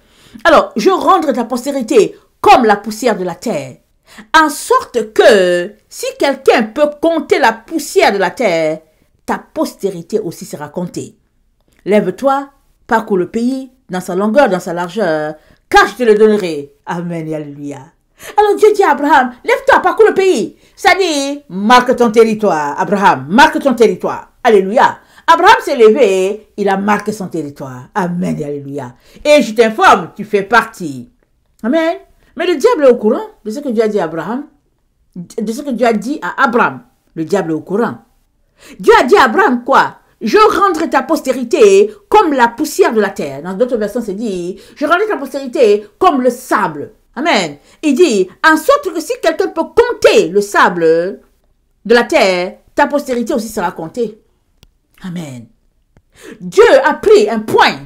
Alors, je rendrai ta postérité comme la poussière de la terre, en sorte que si quelqu'un peut compter la poussière de la terre, ta postérité aussi sera comptée. Lève-toi, parcours le pays, dans sa longueur, dans sa largeur, car je te le donnerai. Amen et alléluia. Alors Dieu dit à Abraham, lève-toi, parcours le pays. Ça dit, marque ton territoire, Abraham, marque ton territoire. Alléluia. Abraham s'est levé, il a marqué son territoire. Amen et alléluia. Et je t'informe, tu fais partie. Amen. Mais le diable est au courant de ce que Dieu a dit à Abraham, de ce que Dieu a dit à Abraham. Le diable est au courant. Dieu a dit à Abraham quoi? Je rendrai ta postérité comme la poussière de la terre. Dans d'autres versions, c'est dit, je rendrai ta postérité comme le sable. Amen. Il dit, en sorte que si quelqu'un peut compter le sable de la terre, ta postérité aussi sera comptée. Amen. Dieu a pris un point.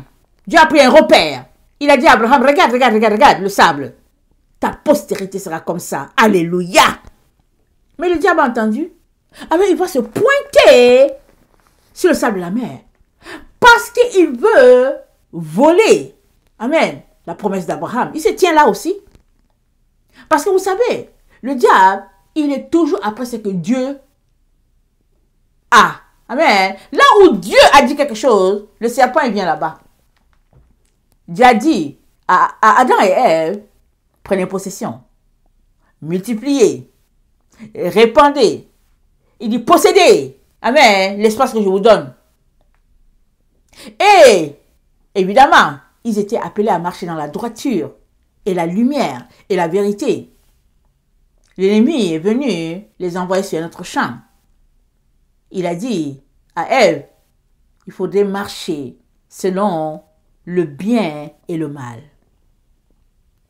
Dieu a pris un repère. Il a dit à Abraham, regarde le sable. Ta postérité sera comme ça. Alléluia. Mais le diable a entendu. Alors il va se pointer sur le sable de la mer. Parce qu'il veut voler. Amen. La promesse d'Abraham. Il se tient là aussi. Parce que vous savez, le diable, il est toujours après ce que Dieu a. Amen. Là où Dieu a dit quelque chose, le serpent, il vient là-bas. Dieu a dit à Adam et Ève, prenez possession, multipliez, répandez. Il dit possédez. Amen. L'espace que je vous donne. Et, évidemment, ils étaient appelés à marcher dans la droiture et la lumière et la vérité. L'ennemi est venu les envoyer sur notre champ. Il a dit à Ève, il faudrait marcher selon le bien et le mal.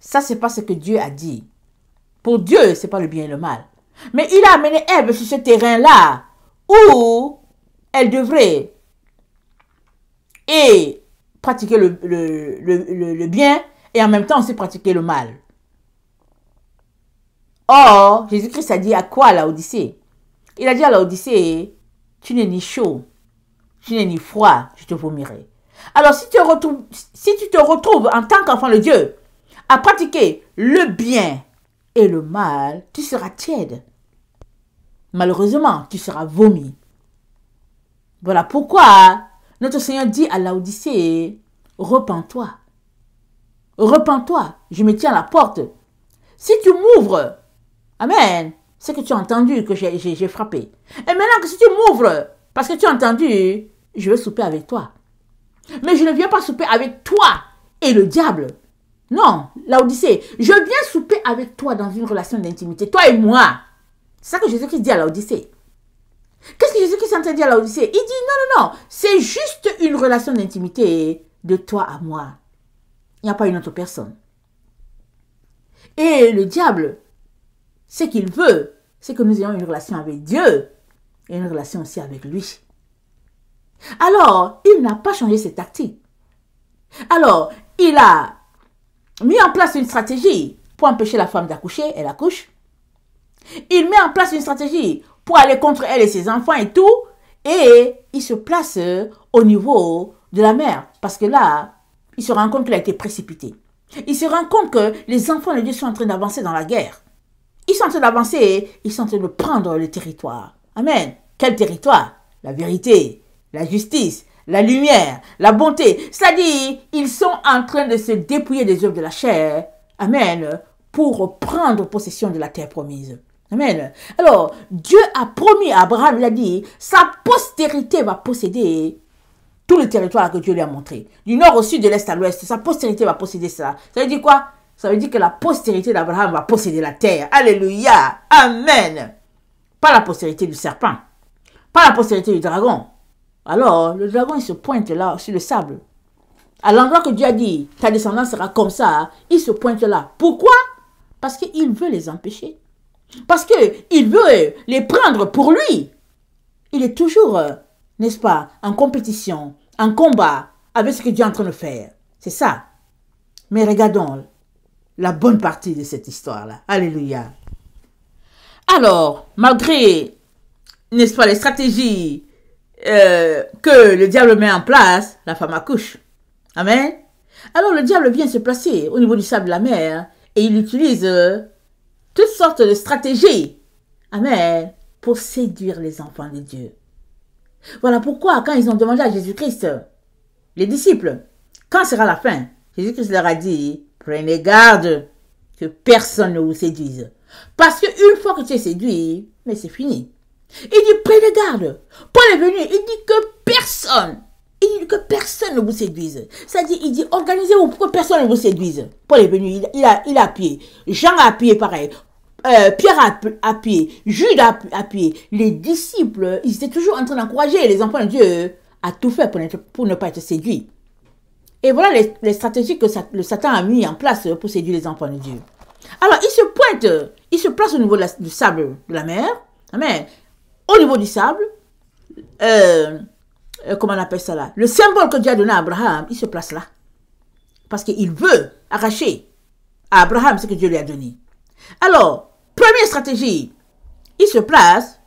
Ça, c'est pas ce que Dieu a dit. Pour Dieu, c'est pas le bien et le mal. Mais il a amené Ève sur ce terrain-là où elle devrait et pratiquer le bien et en même temps aussi pratiquer le mal. Or, Jésus-Christ a dit à quoi à Laodicée? Il a dit à Laodicée, tu n'es ni chaud, tu n'es ni froid, je te vomirai. Alors, si tu te retrouves en tant qu'enfant de Dieu à pratiquer le bien et le mal, tu seras tiède. Malheureusement, tu seras vomi. Voilà pourquoi notre Seigneur dit à Laodicée, repens-toi. Repens-toi, je me tiens à la porte. Si tu m'ouvres, amen, c'est que tu as entendu que j'ai frappé. Et maintenant que si tu m'ouvres, parce que tu as entendu, je vais souper avec toi. Mais je ne viens pas souper avec toi et le diable. Non, Laodicée, je viens souper avec toi dans une relation d'intimité, toi et moi. C'est ça que Jésus-Christ dit à Laodicée. Qu'est-ce que Jésus-Christ est en train de dire à Laodicée? Il dit non, c'est juste une relation d'intimité de toi à moi. Il n'y a pas une autre personne. Et le diable, ce qu'il veut, c'est que nous ayons une relation avec Dieu et une relation aussi avec lui. Alors, il n'a pas changé ses tactiques. Alors, il a mis en place une stratégie pour empêcher la femme d'accoucher, elle accouche. Il met en place une stratégie pour aller contre elle et ses enfants et tout. Et il se place au niveau de la mère. Parce que là, il se rend compte qu'il a été précipité. il se rend compte que les enfants de Dieu sont en train d'avancer dans la guerre. Ils sont en train d'avancer, ils sont en train de prendre le territoire. Amen. Quel territoire? La vérité, la justice, la lumière, la bonté. C'est-à-dire, ils sont en train de se dépouiller des œuvres de la chair. Amen. Pour prendre possession de la terre promise. Amen. Alors, Dieu a promis à Abraham, il a dit, sa postérité va posséder tout le territoire que Dieu lui a montré. Du nord au sud, de l'est à l'ouest, sa postérité va posséder ça. Ça veut dire quoi? Ça veut dire que la postérité d'Abraham va posséder la terre. Alléluia. Amen. Pas la postérité du serpent. Pas la postérité du dragon. Alors, le dragon, il se pointe là, sur le sable. À l'endroit que Dieu a dit, ta descendance sera comme ça, il se pointe là. Pourquoi? Parce qu'il veut les empêcher. Parce qu'il veut les prendre pour lui. Il est toujours, n'est-ce pas, en compétition, en combat avec ce que Dieu est en train de faire. C'est ça. Mais regardons la bonne partie de cette histoire-là. Alléluia. Alors, malgré, n'est-ce pas, les stratégies que le diable met en place, la femme accouche. Amen. Alors, le diable vient se placer au niveau du sable de la mer et il utilise toutes sortes de stratégies. Amen. Pour séduire les enfants de Dieu. Voilà pourquoi, quand ils ont demandé à Jésus-Christ, les disciples, quand sera la fin? Jésus-Christ leur a dit, prenez garde que personne ne vous séduise. Parce qu'une fois que tu es séduit, mais c'est fini. Il dit, prenez garde. Paul est venu, il dit que personne ne vous séduise. C'est-à-dire, il dit, organisez-vous pour que personne ne vous séduise. Paul est venu, il a appuyé. Jean a appuyé pareil. Pierre a appuyé. Jude a appuyé. Les disciples, ils étaient toujours en train d'encourager les enfants de Dieu à tout faire pour ne pas être séduits. Et voilà les stratégies que le Satan a mis en place pour séduire les enfants de Dieu. Alors, il se place au niveau du sable de la mer. Amen. Au niveau du sable, comment on appelle ça là? Le symbole que Dieu a donné à Abraham, il se place là. Parce qu'il veut arracher à Abraham ce que Dieu lui a donné. Alors, première stratégie, il se place,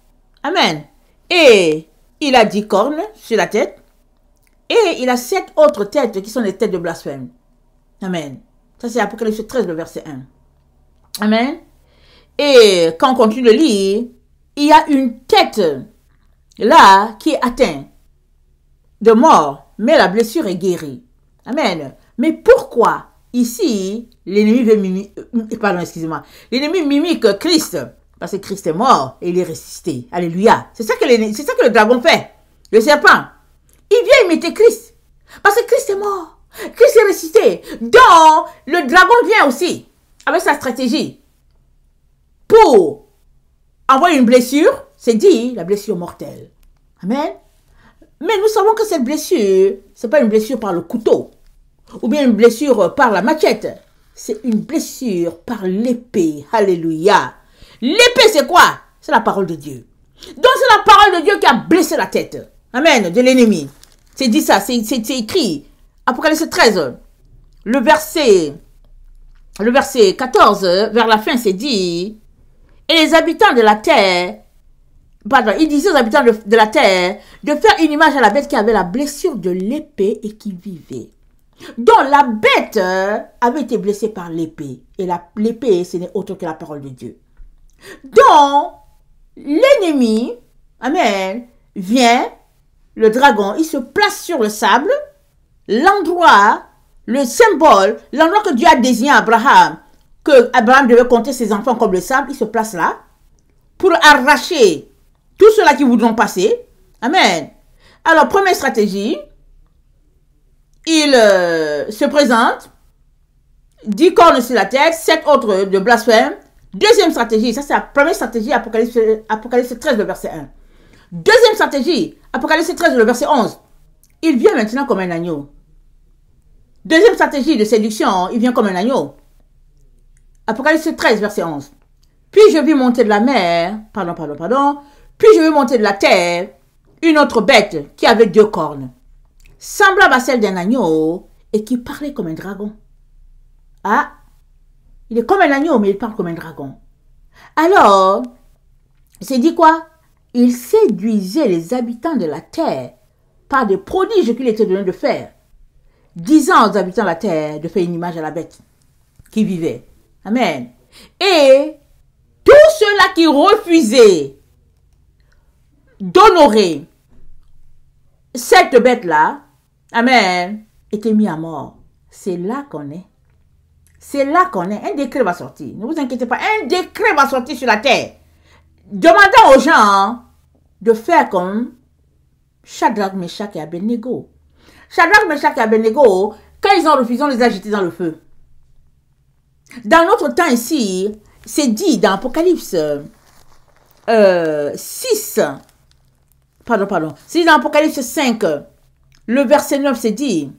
amen, et il a 10 cornes sur la tête, et il a 7 autres têtes qui sont les têtes de blasphème. Amen. Ça c'est Apocalypse 13, le verset 1. Amen. Et quand on continue de lire, il y a une tête là qui est atteinte de mort, mais la blessure est guérie. Amen. Mais pourquoi ici l'ennemi veut l'ennemi mimique Christ? Parce que Christ est mort et il est ressuscité. Alléluia. C'est ça que le dragon fait. Le serpent. Il vient imiter Christ. Parce que Christ est mort. Christ est ressuscité. Donc, le dragon vient aussi avec sa stratégie pour envoyer une blessure. C'est dit, la blessure mortelle. Amen. Mais nous savons que cette blessure, ce n'est pas une blessure par le couteau. Ou bien une blessure par la machette. C'est une blessure par l'épée. Alléluia. L'épée, c'est quoi? C'est la parole de Dieu. Donc, c'est la parole de Dieu qui a blessé la tête. Amen. De l'ennemi. C'est dit ça. C'est écrit. Apocalypse 13. Le verset 14. Vers la fin, c'est dit. Et les habitants de la terre. Pardon. Il disait aux habitants de la terre de faire une image à la bête qui avait la blessure de l'épée et qui vivait. Donc, la bête avait été blessée par l'épée. Et l'épée, ce n'est autre que la parole de Dieu. Donc, l'ennemi, amen, vient, le dragon, il se place sur le sable, l'endroit, le symbole, l'endroit que Dieu a désigné à Abraham, que Abraham devait compter ses enfants comme le sable, il se place là, pour arracher tous ceux-là qui voudront passer. Amen. Alors, première stratégie, il se présente, 10 cornes sur la tête, 7 autres de blasphème. Deuxième stratégie, ça c'est la première stratégie, Apocalypse 13, le verset 1. Deuxième stratégie, Apocalypse 13, le verset 11. Il vient maintenant comme un agneau. Deuxième stratégie de séduction, il vient comme un agneau. Apocalypse 13, verset 11. Puis je vis monter de la mer, puis je vis monter de la terre, une autre bête qui avait 2 cornes, semblable à celle d'un agneau, et qui parlait comme un dragon. Ah, il est comme un agneau, mais il parle comme un dragon. Alors, c'est dit quoi? Il séduisait les habitants de la terre par des prodiges qu'il était donné de faire, disant aux habitants de la terre de faire une image à la bête. qui vivaient. Amen. Et tous ceux-là qui refusaient d'honorer cette bête-là, amen, étaient mis à mort. C'est là qu'on est. C'est là qu'on est. Un décret va sortir. Ne vous inquiétez pas. Un décret va sortir sur la terre. Demandant aux gens de faire comme Shadrach, Meshach et Abednego. Shadrach, Meshach et Abednego, quand ils ont refusé, on les a jetés dans le feu. Dans notre temps ici, c'est dit dans Apocalypse 6, c'est dit dans Apocalypse 5, le verset 9, c'est dit,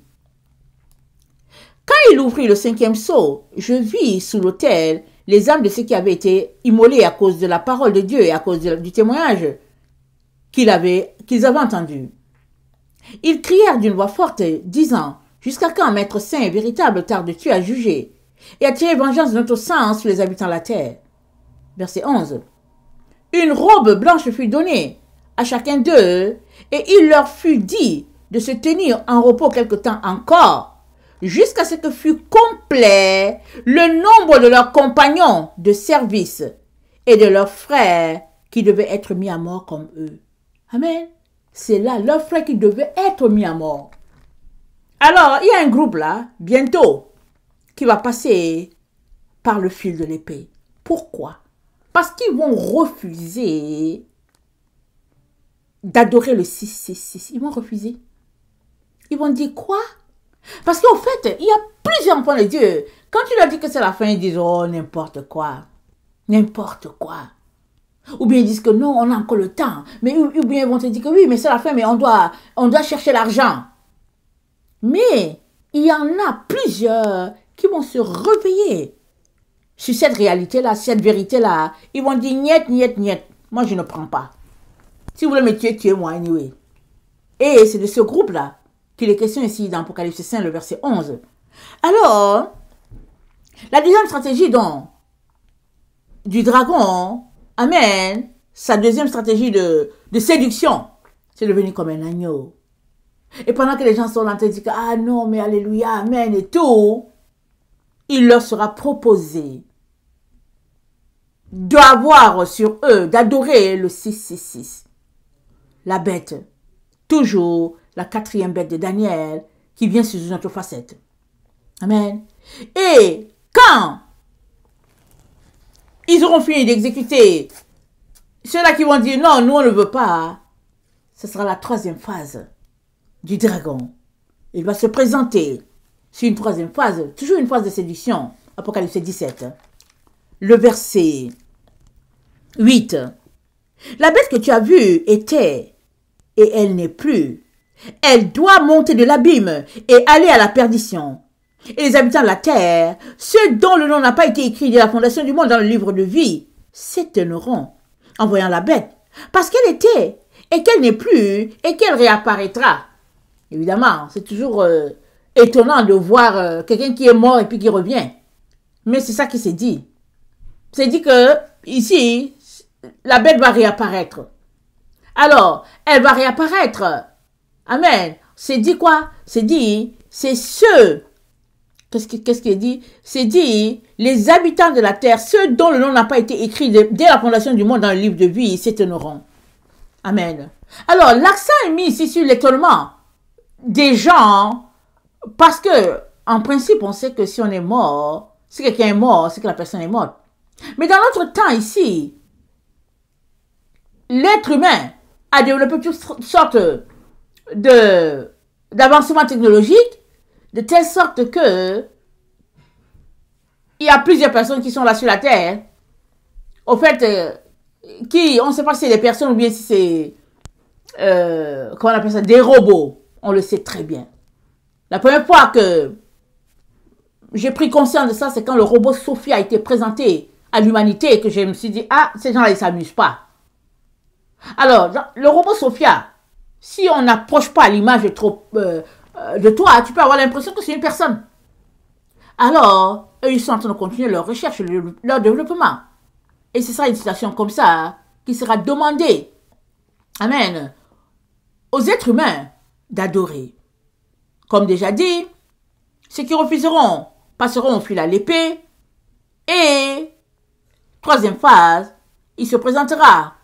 quand il ouvrit le 5e sceau, je vis sous l'autel les âmes de ceux qui avaient été immolés à cause de la parole de Dieu et à cause du témoignage qu'ils avaient entendu. Ils crièrent d'une voix forte, disant, jusqu'à quand, Maître saint et véritable, tardes-tu à juger et à tirer vengeance de notre sang sur les habitants de la terre? Verset 11. Une robe blanche fut donnée à chacun d'eux, et il leur fut dit de se tenir en repos quelque temps encore, jusqu'à ce que fût complet le nombre de leurs compagnons de service et de leurs frères qui devaient être mis à mort comme eux. Amen. C'est là, leurs frères qui devaient être mis à mort. Alors, il y a un groupe là, bientôt, qui va passer par le fil de l'épée. Pourquoi? Parce qu'ils vont refuser d'adorer le 666. Ils vont refuser. Ils vont dire quoi? Parce qu'en fait, il y a plusieurs enfants de Dieu. Quand tu leur dis que c'est la fin, ils disent, oh, n'importe quoi. N'importe quoi. Ou bien ils disent que non, on a encore le temps. Mais ou bien ils vont te dire que oui, mais c'est la fin, mais on doit chercher l'argent. Mais il y en a plusieurs qui vont se réveiller sur cette réalité-là, cette vérité-là. Ils vont dire, niet, niet, niet. Moi, je ne prends pas. Si vous voulez me tuer, tuez-moi, anyway. Et c'est de ce groupe-là qu'il est question ici dans Apocalypse 5, le verset 11. Alors, la deuxième stratégie donc, du dragon, amen, sa deuxième stratégie de séduction, c'est de venir comme un agneau. Et pendant que les gens sont en train de dire que, ah non, mais alléluia, amen et tout, il leur sera proposé d'avoir sur eux, d'adorer le 666, la bête, toujours la 4e bête de Daniel qui vient sur une autre facette. Amen. Et quand ils auront fini d'exécuter ceux-là qui vont dire non, nous on ne veut pas, ce sera la 3e phase du dragon. Il va se présenter sur une 3e phase, toujours une phase de séduction. Apocalypse 17, le verset 8. La bête que tu as vue était, et elle n'est plus. Elle doit monter de l'abîme et aller à la perdition. Et les habitants de la terre, ceux dont le nom n'a pas été écrit dès la fondation du monde dans le livre de vie, s'étonneront en voyant la bête, parce qu'elle était, et qu'elle n'est plus, et qu'elle réapparaîtra. Évidemment, c'est toujours étonnant de voir quelqu'un qui est mort et puis qui revient. Mais c'est ça qui s'est dit. C'est dit que, ici, la bête va réapparaître. Alors, elle va réapparaître. Amen. C'est dit quoi? C'est dit, c'est ceux. Qu'est-ce qu'il dit? C'est dit, les habitants de la terre, ceux dont le nom n'a pas été écrit dès la fondation du monde dans le livre de vie, ils s'étonneront. Amen. Alors, l'accent est mis ici sur l'étonnement des gens, parce que, en principe, on sait que si on est mort, si quelqu'un est mort, c'est que la personne est morte. Mais dans notre temps ici, l'être humain a développé toutes sortes d'avancements technologiques, de telle sorte que il y a plusieurs personnes qui sont là sur la Terre, au fait, on ne sait pas si c'est des personnes ou bien si c'est, comment on appelle ça, des robots. On le sait très bien. La première fois que j'ai pris conscience de ça, c'est quand le robot Sophie a été présenté à l'humanité et que je me suis dit, ah, ces gens-là, ils ne s'amusent pas. Alors, le robot Sophia, si on n'approche pas l'image de toi, tu peux avoir l'impression que c'est une personne. Alors, eux, ils sont en train de continuer leur recherche, leur développement. Et ce sera une situation comme ça qui sera demandée, amen, aux êtres humains d'adorer. Comme déjà dit, ceux qui refuseront passeront au fil à l'épée. Et, troisième phase, il se présentera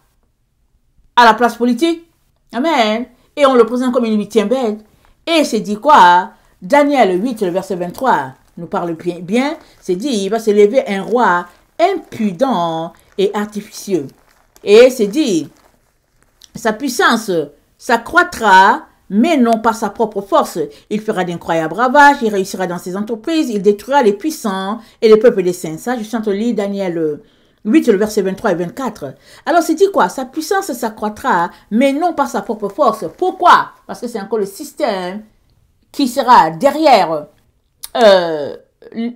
à la place politique. Amen. Et on le présente comme une huitième bête. Et c'est dit quoi? Daniel 8, le verset 23, nous parle bien. C'est dit, il va se lever un roi impudent et artificieux. Et c'est dit, sa puissance s'accroîtra, mais non par sa propre force. Il fera d'incroyables ravages, il réussira dans ses entreprises, il détruira les puissants et les peuples des saints. Ça, je suis en train de lire Daniel 8, le verset 23 et 24. Alors, c'est dit quoi? Sa puissance s'accroîtra, mais non par sa propre force. Pourquoi? Parce que c'est encore le système qui sera derrière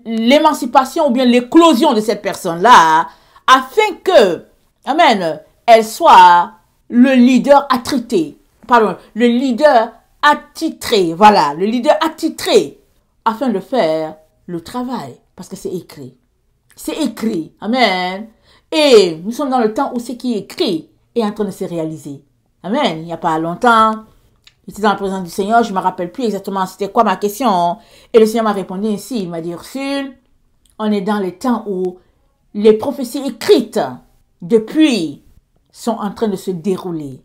l'émancipation ou bien l'éclosion de cette personne-là, afin que, amen, elle soit le leader attitré. Pardon, le leader attitré. Voilà, le leader attitré, afin de faire le travail. Parce que c'est écrit. C'est écrit. Amen. Et nous sommes dans le temps où ce qui est écrit est en train de se réaliser. Amen. Il n'y a pas longtemps, j'étais dans la présence du Seigneur, je ne me rappelle plus exactement c'était quoi ma question. Et le Seigneur m'a répondu ainsi, il m'a dit, Ursule, on est dans les temps où les prophéties écrites depuis sont en train de se dérouler.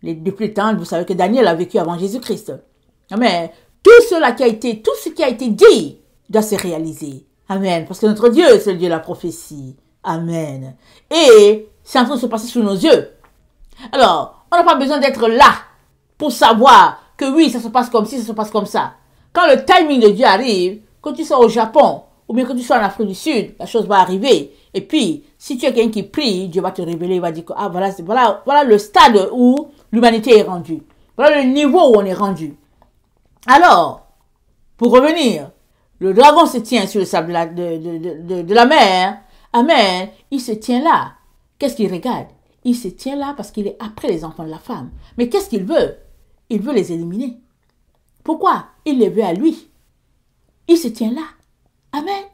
Depuis le temps, vous savez que Daniel a vécu avant Jésus-Christ. Amen. Tout ce qui a été dit doit se réaliser. Amen. Parce que notre Dieu, c'est le Dieu de la prophétie. Amen. Et c'est en train de se passer sous nos yeux. Alors, on n'a pas besoin d'être là pour savoir que oui, ça se passe comme ci, ça se passe comme ça. Quand le timing de Dieu arrive, quand tu sois au Japon, ou bien que tu sois en Afrique du Sud, la chose va arriver. Et puis, si tu es quelqu'un qui prie, Dieu va te révéler, il va dire que ah, voilà le stade où l'humanité est rendue. Voilà le niveau où on est rendu. Alors, pour revenir, le dragon se tient sur le sable de la mer. Amen. Il se tient là. Qu'est-ce qu'il regarde? Il se tient là parce qu'il est après les enfants de la femme. Mais qu'est-ce qu'il veut? Il veut les éliminer. Pourquoi? Il les veut à lui. Il se tient là. Amen.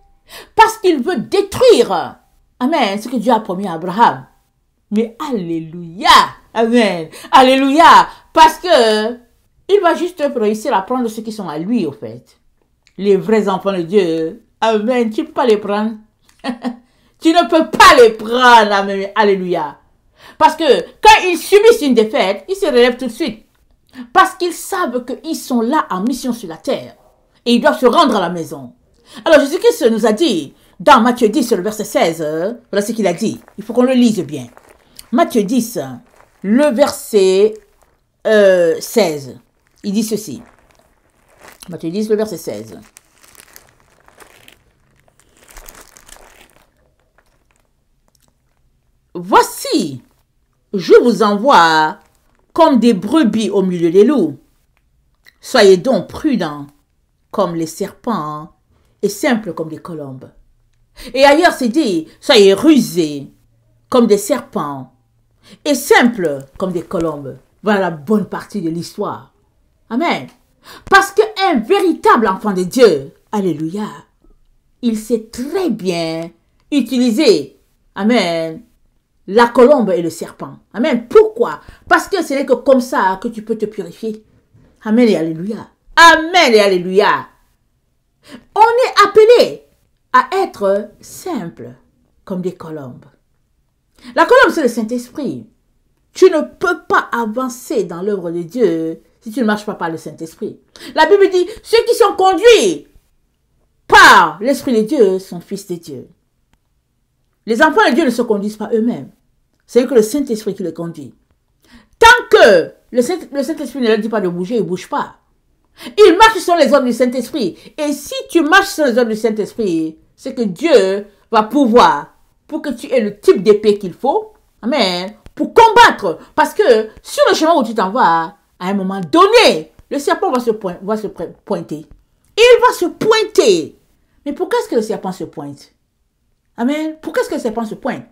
Parce qu'il veut détruire. Amen. Ce que Dieu a promis à Abraham. Mais alléluia. Amen. Alléluia. Parce que il va juste réussir à prendre ceux qui sont à lui, au fait. Les vrais enfants de Dieu. Amen. Tu ne peux pas les prendre. Tu ne peux pas les prendre. Amen. Alléluia. Parce que quand ils subissent une défaite, ils se relèvent tout de suite. Parce qu'ils savent qu'ils sont là en mission sur la terre. Et ils doivent se rendre à la maison. Alors Jésus-Christ nous a dit, dans Matthieu 10, le verset 16, voilà ce qu'il a dit. Il faut qu'on le lise bien. Matthieu 10, le verset 16. Il dit ceci. Matthieu 10, le verset 16. Voici, je vous envoie comme des brebis au milieu des loups. Soyez donc prudents comme les serpents et simples comme des colombes. Et ailleurs c'est dit, soyez rusés comme des serpents et simples comme des colombes. Voilà la bonne partie de l'histoire. Amen. Parce qu'un véritable enfant de Dieu, alléluia, il sait très bien utiliser, amen, la colombe et le serpent. Amen. Pourquoi? Parce que ce n'est que comme ça que tu peux te purifier. Amen et alléluia. Amen et alléluia. On est appelé à être simple comme des colombes. La colombe, c'est le Saint-Esprit. Tu ne peux pas avancer dans l'œuvre de Dieu si tu ne marches pas par le Saint-Esprit. La Bible dit, ceux qui sont conduits par l'Esprit de Dieu sont fils de Dieu. Les enfants de Dieu ne se conduisent pas eux-mêmes. C'est que le Saint-Esprit qui les conduit. Tant que le Saint-Esprit ne leur dit pas de bouger, ils ne bougent pas. Ils marchent sur les ordres du Saint-Esprit. Et si tu marches sur les ordres du Saint-Esprit, c'est que Dieu va pouvoir, pour que tu aies le type d'épée qu'il faut, amen, pour combattre. Parce que sur le chemin où tu t'en vas, à un moment donné, le serpent va se pointer. Il va se pointer. Mais pourquoi est-ce que le serpent se pointe? Amen. Pourquoi est-ce que le serpent se pointe?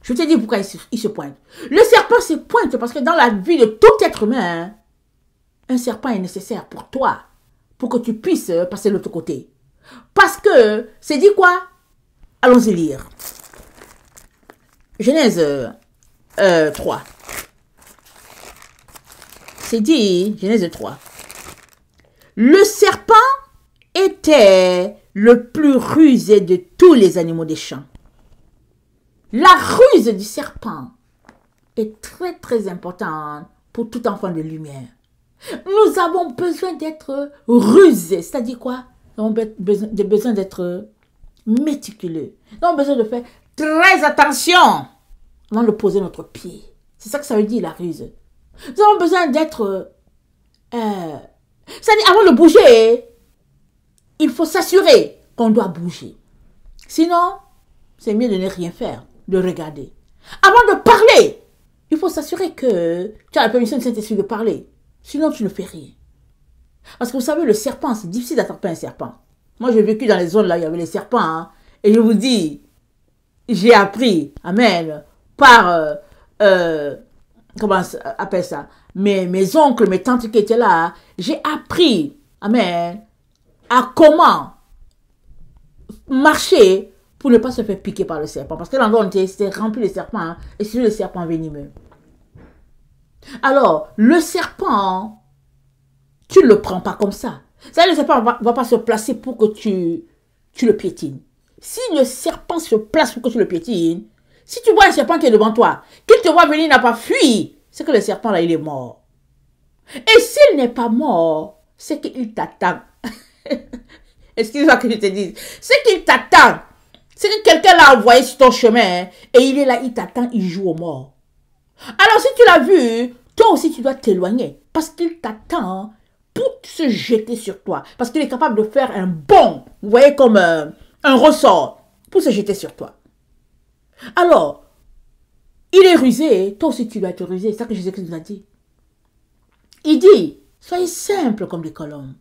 Je te dis pourquoi il se pointe. Le serpent se pointe parce que dans la vie de tout être humain, un serpent est nécessaire pour toi, pour que tu puisses passer de l'autre côté. Parce que, c'est dit quoi? Allons-y lire. Genèse 3. C'est dit, Genèse 3. Le serpent était le plus rusé de tous les animaux des champs. La ruse du serpent est très très importante pour tout enfant de lumière. Nous avons besoin d'être rusés, c'est-à-dire quoi? Nous avons besoin d'être méticuleux. Nous avons besoin de faire très attention avant de poser notre pied. C'est ça que ça veut dire la ruse. Nous avons besoin d'être... c'est-à-dire avant de bouger, il faut s'assurer qu'on doit bouger. Sinon, c'est mieux de ne rien faire, de regarder. Avant de parler, il faut s'assurer que tu as la permission de Saint-Esprit de parler. Sinon, tu ne fais rien. Parce que vous savez, le serpent, c'est difficile d'attraper un serpent. Moi, j'ai vécu dans les zones là où il y avait les serpents. Hein, et je vous dis, j'ai appris, amen, par, comment on appelle ça, mes oncles, mes tantes qui étaient là, j'ai appris, amen, à comment marcher pour ne pas se faire piquer par le serpent. Parce que l'endroit où on était, c'était rempli de serpents, hein, et c'est le serpent venimeux. Alors, le serpent, tu ne le prends pas comme ça. Ça, le serpent ne va pas se placer pour que tu le piétines. Si le serpent se place pour que tu le piétines, si tu vois un serpent qui est devant toi, qu'il te voit venir, il n'a pas fui, c'est que le serpent là, il est mort. Et s'il n'est pas mort, c'est qu'il t'attend. Excuse-moi que je te dise. C'est qu'il t'attend. C'est que quelqu'un l'a envoyé sur ton chemin et il est là, il t'attend, il joue au mort. Alors si tu l'as vu, toi aussi tu dois t'éloigner parce qu'il t'attend pour se jeter sur toi. Parce qu'il est capable de faire un bond, vous voyez, comme un ressort pour se jeter sur toi. Alors, il est rusé, toi aussi tu dois être rusé. C'est ça que Jésus-Christ nous a dit. Il dit, soyez simples comme des colombes.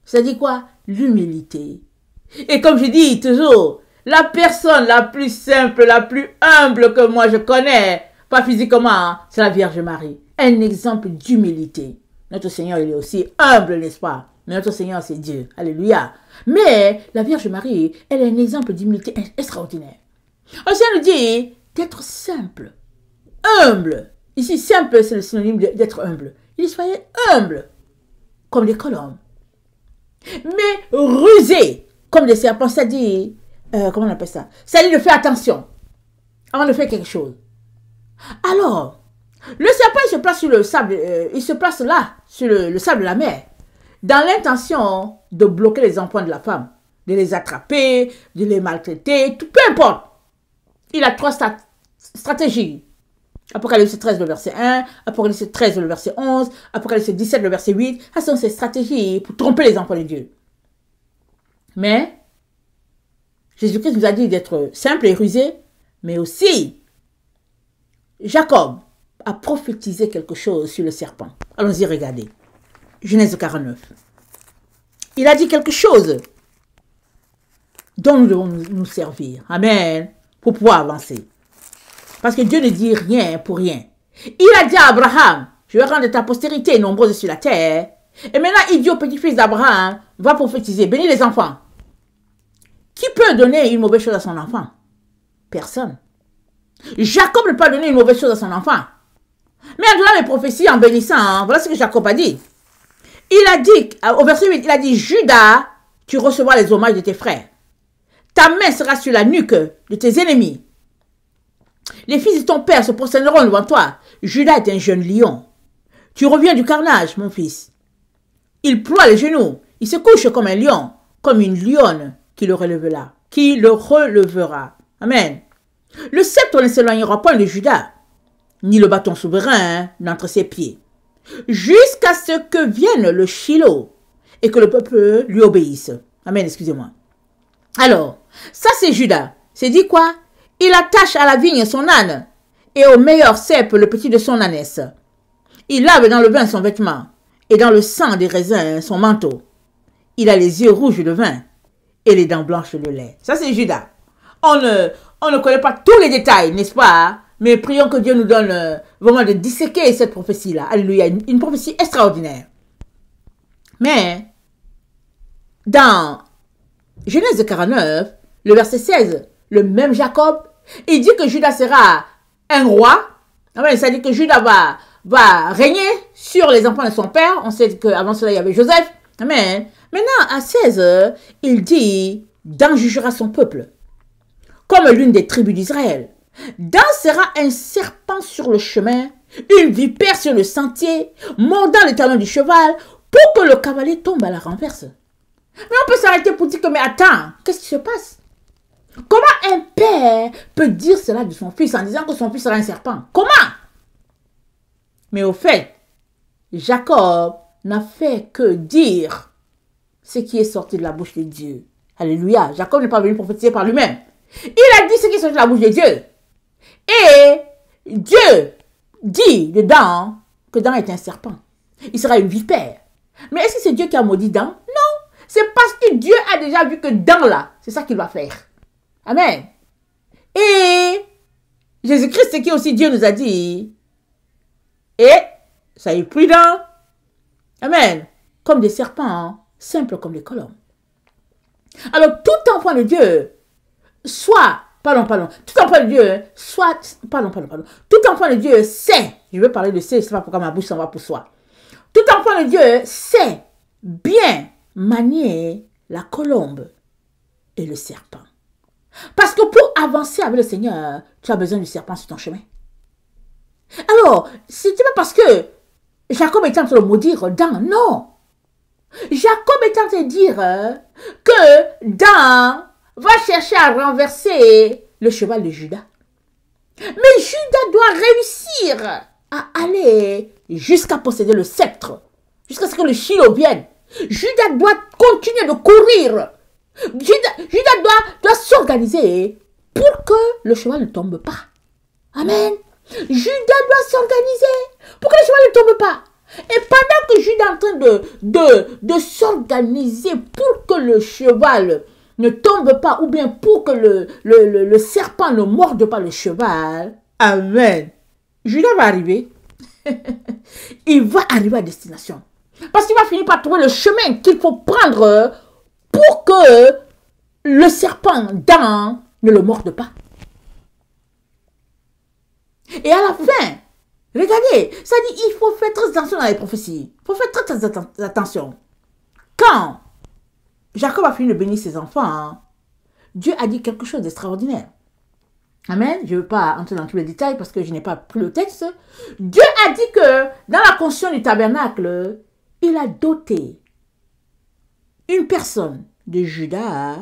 C'est-à-dire quoi? L'humilité. Et comme je dis toujours, la personne la plus simple, la plus humble que moi je connais, pas physiquement, c'est la Vierge Marie. Un exemple d'humilité. Notre Seigneur, il est aussi humble, n'est-ce pas? Mais notre Seigneur, c'est Dieu. Alléluia. Mais la Vierge Marie, elle est un exemple d'humilité extraordinaire. Le Seigneur nous dit d'être simple, humble. Ici, simple, c'est le synonyme d'être humble. Il dit, soyez humble, comme des colombes. Mais rusé, comme des serpents, c'est-à-dire, comment on appelle ça? C'est-à-dire de faire attention avant de faire quelque chose. Alors, le serpent il se place sur le sable, il se place là, sur le sable de la mer, dans l'intention de bloquer les enfants de la femme, de les attraper, de les maltraiter, tout, peu importe. Il a trois stratégies. Apocalypse 13, le verset 1, Apocalypse 13, le verset 11, Apocalypse 17, le verset 8. Ce sont ces stratégies pour tromper les enfants de Dieu. Mais, Jésus-Christ nous a dit d'être simple et rusé, mais aussi, Jacob a prophétisé quelque chose sur le serpent. Allons-y regarder. Genèse 49. Il a dit quelque chose dont nous devons nous servir. Amen. Pour pouvoir avancer. Parce que Dieu ne dit rien pour rien. Il a dit à Abraham, je vais rendre ta postérité nombreuse sur la terre. Et maintenant, il dit au petit-fils d'Abraham, va prophétiser, bénis les enfants. Qui peut donner une mauvaise chose à son enfant? Personne. Jacob ne peut pas donner une mauvaise chose à son enfant. Mais en donnant les prophéties, en bénissant, hein, voilà ce que Jacob a dit. Il a dit, au verset 8, il a dit, Judas, tu recevras les hommages de tes frères. Ta main sera sur la nuque de tes ennemis. Les fils de ton père se prosterneront devant toi. Judas est un jeune lion. Tu reviens du carnage, mon fils. Il ploie les genoux. Il se couche comme un lion, comme une lionne qui le relèvera. Amen. Le sceptre ne s'éloignera point de Judas, ni le bâton souverain d'entre ses pieds, jusqu'à ce que vienne le Shiloh et que le peuple lui obéisse. Amen, excusez-moi. Alors, ça c'est Judas. C'est dit quoi? Il attache à la vigne son âne et au meilleur cep le petit de son ânesse. Il lave dans le vin son vêtement et dans le sang des raisins son manteau. Il a les yeux rouges de vin et les dents blanches de lait. Ça c'est Judas. On ne connaît pas tous les détails, n'est-ce pas? Mais prions que Dieu nous donne vraiment de disséquer cette prophétie-là. Alléluia, une prophétie extraordinaire. Mais, dans Genèse 49, le verset 16, le même Jacob, il dit que Judas sera un roi. Ça dit que Judas va régner sur les enfants de son père. On sait qu'avant cela, il y avait Joseph Amen. Maintenant, à 16, il dit, Dan jugera son peuple, comme l'une des tribus d'Israël. Dan sera un serpent sur le chemin, une vipère sur le sentier, mordant le talon du cheval, pour que le cavalier tombe à la renverse. Mais on peut s'arrêter pour dire que, mais attends, qu'est-ce qui se passe? Comment un père peut dire cela de son fils en disant que son fils sera un serpent? Comment? Mais au fait, Jacob n'a fait que dire ce qui est sorti de la bouche de Dieu. Alléluia. Jacob n'est pas venu prophétiser par lui-même. Il a dit ce qui est sorti de la bouche de Dieu. Et Dieu dit dedans que Dan est un serpent. Il sera une vipère. Mais est-ce que c'est Dieu qui a maudit Dan? Non. C'est parce que Dieu a déjà vu que Dan là, c'est ça qu'il va faire. Amen. Et Jésus-Christ, qui aussi Dieu nous a dit, et soyez prudents. Amen. Comme des serpents, simples comme des colombes. Alors, tout enfant de Dieu, tout enfant de Dieu, tout enfant de Dieu sait, je veux parler de sait, je ne sais pas pourquoi ma bouche s'en va pour soi. Tout enfant de Dieu sait bien manier la colombe et le serpent. Parce que pour avancer avec le Seigneur, tu as besoin du serpent sur ton chemin. Alors, ce n'est pas parce que Jacob est en train de maudire Dan, non. Jacob est en train de dire que Dan va chercher à renverser le cheval de Judas. Mais Judas doit réussir à aller jusqu'à posséder le sceptre, jusqu'à ce que le Shiloh vienne. Judas doit continuer de courir. Judas doit s'organiser pour que le cheval ne tombe pas. Amen. Judas doit s'organiser pour que le cheval ne tombe pas. Et pendant que Judas est en train de s'organiser pour que le cheval ne tombe pas, ou bien pour que le serpent ne morde pas le cheval, amen, Judas va arriver. Il va arriver à destination. Parce qu'il va finir par trouver le chemin qu'il faut prendre pour que le serpent Dan ne le morde pas. Et à la fin, regardez, ça dit il faut faire très attention dans les prophéties. Il faut faire très attention. Quand Jacob a fini de bénir ses enfants, Dieu a dit quelque chose d'extraordinaire. Amen. Je ne veux pas entrer dans tous les détails parce que je n'ai pas pris le texte. Dieu a dit que dans la construction du tabernacle, il a doté une personne de Judas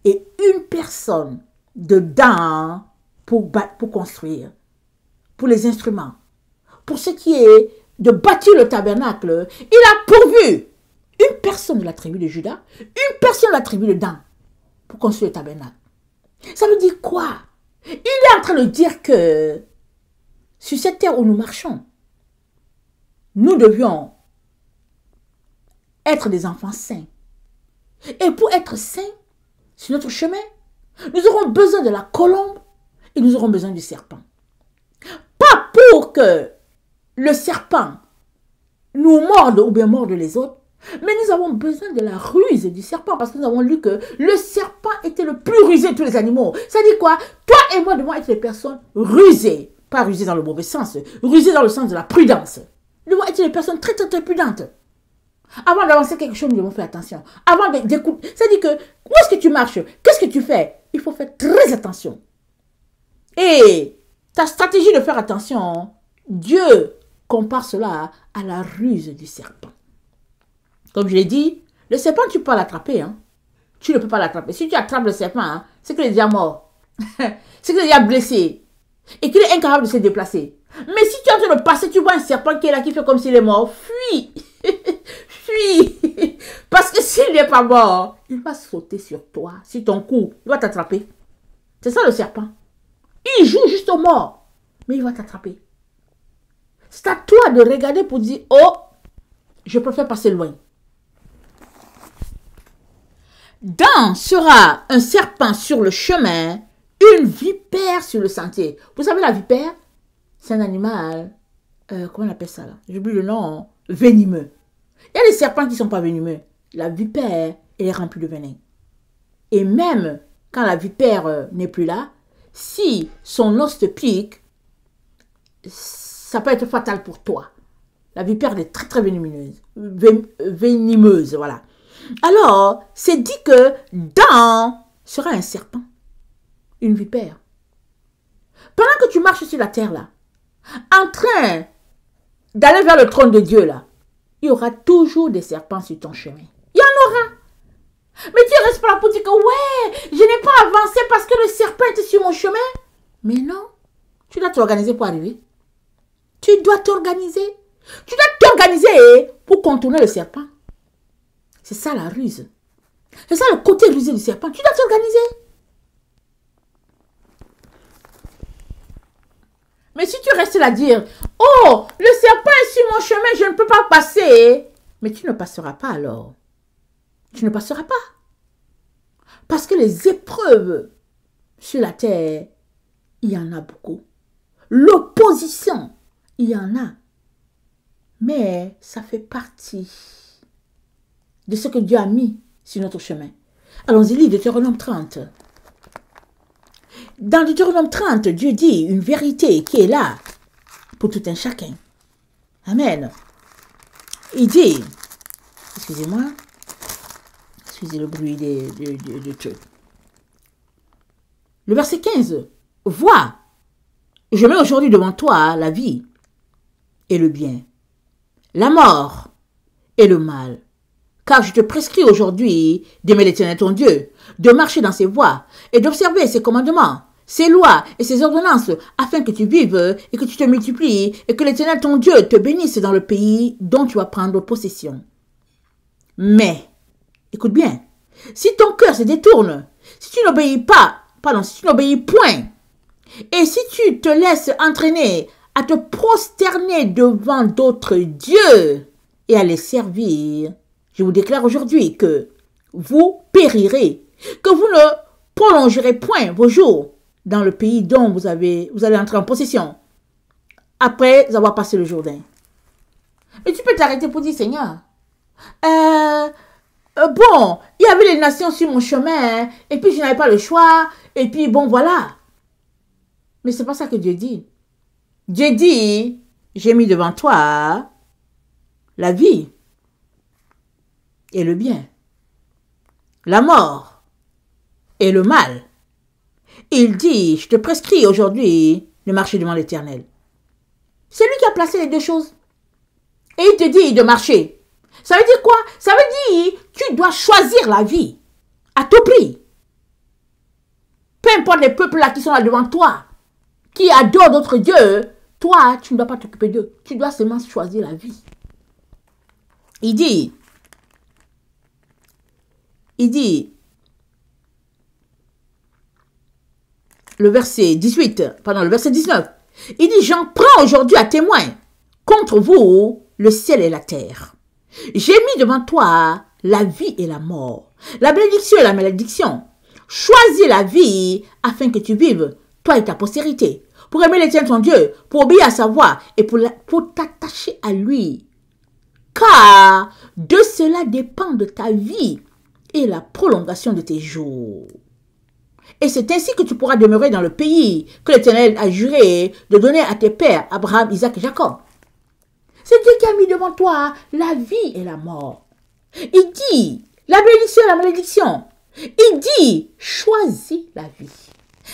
et une personne de Dan pour construire, pour les instruments, pour ce qui est de bâtir le tabernacle. Il a pourvu une personne de la tribu de Judas, une personne de la tribu de Dan pour construire le tabernacle. Ça veut dire quoi? Il est en train de dire que sur cette terre où nous marchons, nous devions être des enfants saints. Et pour être saints, sur notre chemin, nous aurons besoin de la colombe et nous aurons besoin du serpent. Pas pour que le serpent nous morde ou bien morde les autres, mais nous avons besoin de la ruse du serpent parce que nous avons lu que le serpent était le plus rusé de tous les animaux. Ça dit quoi? Toi et moi devons être des personnes rusées. Pas rusées dans le mauvais sens, rusées dans le sens de la prudence. Nous devons être des personnes très prudentes. Avant d'avancer quelque chose, nous devons faire attention. Avant d'écouter, ça dit que où est-ce que tu marches? Qu'est-ce que tu fais? Il faut faire très attention. Et ta stratégie de faire attention, Dieu compare cela à la ruse du serpent. Comme je l'ai dit, le serpent, tu peux pas l'attraper. Hein. Tu ne peux pas l'attraper. Si tu attrapes le serpent, hein, c'est qu'il est déjà mort. C'est qu'il est déjà blessé. Et qu'il est incapable de se déplacer. Mais si tu es en train de passer, tu vois un serpent qui est là, qui fait comme s'il est mort. Fuis. Fuis. Parce que s'il n'est pas mort, il va sauter sur toi. Sur ton cou, il va t'attraper. C'est ça le serpent. Il joue juste au mort. Mais il va t'attraper. C'est à toi de regarder pour dire, oh, je préfère passer loin. Dan sera un serpent sur le chemin, une vipère sur le sentier. Vous savez, la vipère, c'est un animal, comment on appelle ça là? J'oublie le nom, venimeux. Il y a des serpents qui ne sont pas venimeux. La vipère, elle est remplie de venin. Et même quand la vipère n'est plus là, si son os te pique, ça peut être fatal pour toi. La vipère est très très venimeuse. Venimeuse, voilà. Alors, c'est dit que dans sera un serpent, une vipère. Pendant que tu marches sur la terre là, en train d'aller vers le trône de Dieu là, il y aura toujours des serpents sur ton chemin. Il y en aura. Mais tu restes pas là pour dire que ouais, je n'ai pas avancé parce que le serpent était sur mon chemin. Mais non, tu dois t'organiser pour arriver. Tu dois t'organiser. Tu dois t'organiser pour contourner le serpent. C'est ça la ruse. C'est ça le côté rusé du serpent. Tu dois t'organiser. Mais si tu restes là à dire, oh, le serpent est sur mon chemin, je ne peux pas passer. Mais tu ne passeras pas alors. Tu ne passeras pas. Parce que les épreuves sur la terre, il y en a beaucoup. L'opposition, il y en a. Mais ça fait partie de ce que Dieu a mis sur notre chemin. Allons-y, lis Deutéronome 30. Dans Deutéronome 30, Dieu dit une vérité qui est là pour tout un chacun. Amen. Il dit, excusez-moi, excusez le bruit de trucs. Le verset 15, vois, je mets aujourd'hui devant toi la vie et le bien, la mort et le mal. Car je te prescris aujourd'hui d'aimer l'Éternel ton Dieu, de marcher dans ses voies et d'observer ses commandements, ses lois et ses ordonnances, afin que tu vives et que tu te multiplies et que l'Éternel ton Dieu te bénisse dans le pays dont tu vas prendre possession. Mais, écoute bien, si ton cœur se détourne, si tu n'obéis pas, si tu n'obéis point, et si tu te laisses entraîner à te prosterner devant d'autres dieux et à les servir, je vous déclare aujourd'hui que vous périrez, que vous ne prolongerez point vos jours dans le pays dont vous allez entrer en possession après avoir passé le Jourdain. Mais tu peux t'arrêter pour dire, Seigneur, bon, il y avait les nations sur mon chemin, et puis je n'avais pas le choix, et puis bon, voilà. Mais c'est pas ça que Dieu dit. Dieu dit, j'ai mis devant toi la vie et le bien, la mort et le mal. Il dit, je te prescris aujourd'hui de marcher devant l'Éternel. C'est lui qui a placé les deux choses. Et il te dit de marcher. Ça veut dire quoi? Ça veut dire, tu dois choisir la vie à tout prix. Peu importe les peuples là qui sont là devant toi, qui adorent d'autres dieux, toi, tu ne dois pas t'occuper d'eux. Tu dois seulement choisir la vie. Il dit, le verset 19, il dit, j'en prends aujourd'hui à témoin contre vous le ciel et la terre. J'ai mis devant toi la vie et la mort, la bénédiction et la malédiction. Choisis la vie afin que tu vives, toi et ta postérité, pour aimer l'Éternel ton Dieu, pour obéir à sa voix et pour t'attacher à lui. Car de cela dépend de ta vie et la prolongation de tes jours. Et c'est ainsi que tu pourras demeurer dans le pays que l'Éternel a juré de donner à tes pères, Abraham, Isaac et Jacob. C'est Dieu qui a mis devant toi la vie et la mort. Il dit, la bénédiction et la malédiction. Il dit, choisis la vie.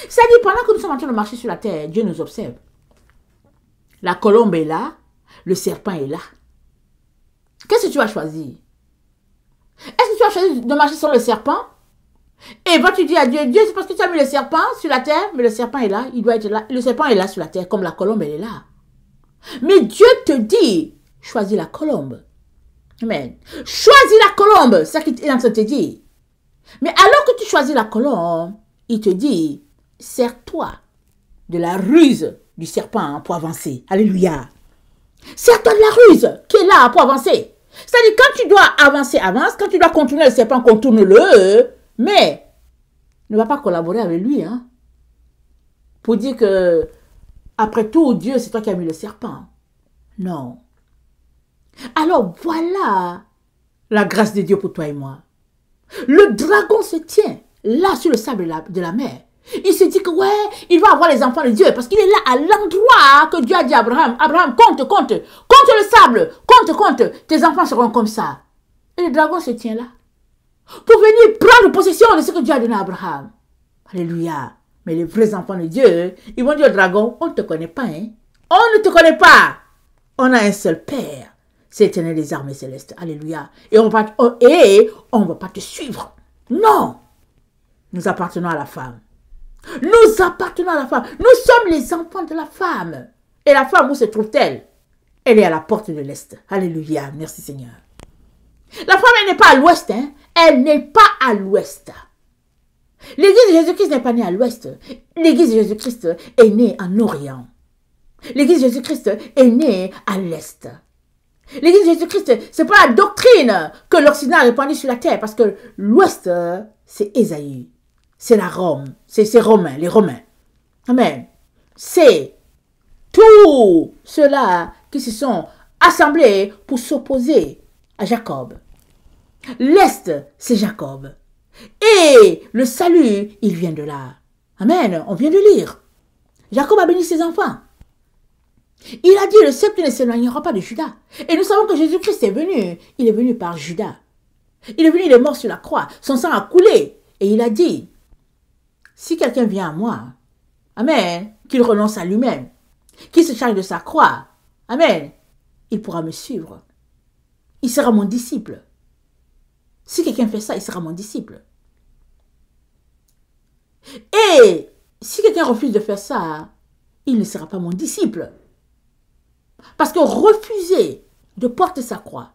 C'est-à-dire, pendant que nous sommes en train de marcher sur la terre, Dieu nous observe. La colombe est là, le serpent est là. Qu'est-ce que tu vas choisir? Est-ce que tu vas choisir de marcher sur le serpent? Et vas-tu dire à Dieu, Dieu, c'est parce que tu as mis le serpent sur la terre, mais le serpent est là, il doit être là. Le serpent est là sur la terre, comme la colombe, elle est là. Mais Dieu te dit, choisis la colombe. Amen. Choisis la colombe, c'est ça qu'il est en train de te dire. Mais alors que tu choisis la colombe, il te dit, sers-toi de la ruse du serpent pour avancer. Alléluia. Sers-toi de la ruse qui est là pour avancer. C'est-à-dire, quand tu dois avancer, avance. Quand tu dois contourner le serpent, contourne-le. Mais ne va pas collaborer avec lui. Hein, pour dire que, après tout, Dieu, c'est toi qui as mis le serpent. Non. Alors, voilà la grâce de Dieu pour toi et moi. Le dragon se tient là sur le sable de la mer. Il se dit que ouais, il va avoir les enfants de Dieu parce qu'il est là à l'endroit que Dieu a dit à Abraham. Abraham, compte le sable, compte, tes enfants seront comme ça. Et le dragon se tient là pour venir prendre possession de ce que Dieu a donné à Abraham. Alléluia. Mais les vrais enfants de Dieu, ils vont dire au dragon, on ne te connaît pas, hein. On ne te connaît pas. On a un seul Père, c'est l'Éternel des armées célestes. Alléluia. Et on ne va pas te suivre. Non. Nous appartenons à la femme. Nous appartenons à la femme. Nous sommes les enfants de la femme. Et la femme, où se trouve-t-elle? Elle est à la porte de l'Est. Alléluia. Merci Seigneur. La femme, elle n'est pas à l'ouest. Hein? Elle n'est pas à l'ouest. L'église de Jésus-Christ n'est pas née à l'ouest. L'église de Jésus-Christ est née en Orient. L'église de Jésus-Christ est née à l'est. L'église de Jésus-Christ, ce n'est pas la doctrine que l'Occident a répandue sur la terre. Parce que l'ouest, c'est Ésaïe. C'est la Rome. C'est Romains, les Romains. Amen. C'est tous ceux-là qui se sont assemblés pour s'opposer à Jacob. L'Est, c'est Jacob. Et le salut, il vient de là. Amen. On vient de lire. Jacob a béni ses enfants. Il a dit, le sceptre ne s'éloignera pas de Juda. Et nous savons que Jésus-Christ est venu. Il est venu par Juda. Il est venu, il est mort sur la croix. Son sang a coulé. Et il a dit, si quelqu'un vient à moi, amen, qu'il renonce à lui-même, qu'il se charge de sa croix, amen, il pourra me suivre. Il sera mon disciple. Si quelqu'un fait ça, il sera mon disciple. Et si quelqu'un refuse de faire ça, il ne sera pas mon disciple. Parce que refuser de porter sa croix,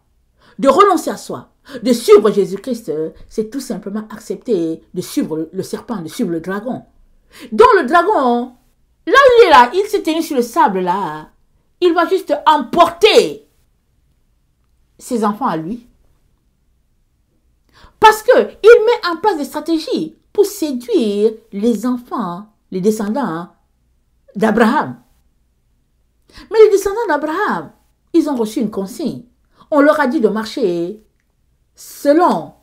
de renoncer à soi, de suivre Jésus-Christ, c'est tout simplement accepter de suivre le serpent, de suivre le dragon. Donc le dragon, là où il est là, il s'est tenu sur le sable là, il va juste emporter ses enfants à lui. Parce qu'il met en place des stratégies pour séduire les enfants, les descendants d'Abraham. Mais les descendants d'Abraham, ils ont reçu une consigne. On leur a dit de marcher selon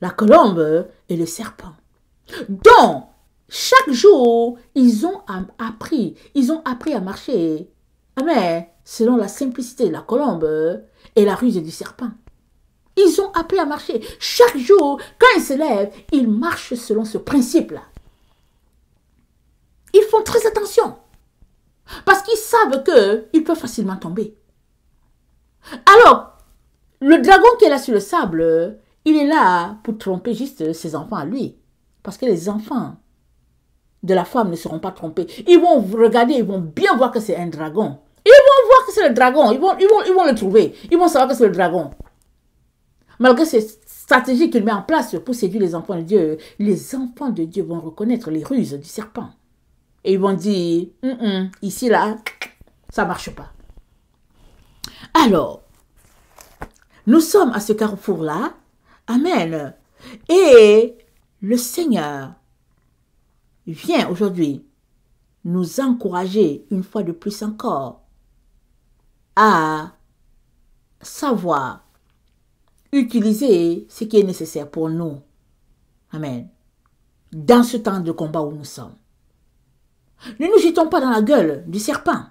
la colombe et le serpent. Donc, chaque jour, ils ont appris à marcher, amen, selon la simplicité de la colombe et la ruse du serpent. Ils ont appris à marcher. Chaque jour, quand ils se lèvent, ils marchent selon ce principe-là. Ils font très attention. Parce qu'ils savent qu'ils peuvent facilement tomber. Alors, le dragon qui est là sur le sable, il est là pour tromper juste ses enfants à lui. Parce que les enfants de la femme ne seront pas trompés. Ils vont regarder, ils vont bien voir que c'est un dragon. Ils vont voir que c'est le dragon. Ils vont le trouver. Ils vont savoir que c'est le dragon. Malgré ces stratégies qu'il met en place pour séduire les enfants de Dieu vont reconnaître les ruses du serpent. Et ils vont dire, ici, là, ça ne marche pas. Alors, nous sommes à ce carrefour-là. Amen. Et le Seigneur vient aujourd'hui nous encourager une fois de plus encore à savoir utiliser ce qui est nécessaire pour nous. Amen. Dans ce temps de combat où nous sommes. Ne nous jetons pas dans la gueule du serpent.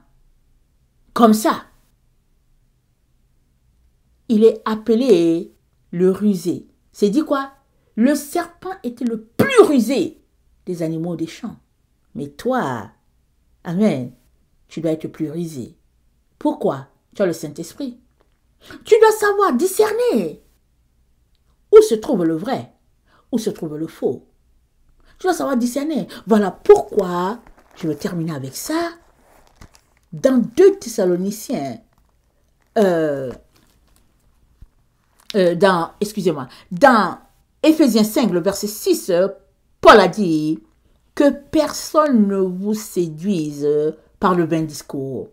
Comme ça. Il est appelé le rusé. C'est dit quoi? Le serpent était le plus rusé des animaux des champs. Mais toi, amen, tu dois être plus rusé. Pourquoi? Tu as le Saint-Esprit. Tu dois savoir discerner où se trouve le vrai, où se trouve le faux. Tu dois savoir discerner. Voilà pourquoi je vais terminer avec ça. Dans 2 Thessaloniciens, dans Éphésiens 5, le verset 6, Paul a dit que personne ne vous séduise par le vain discours.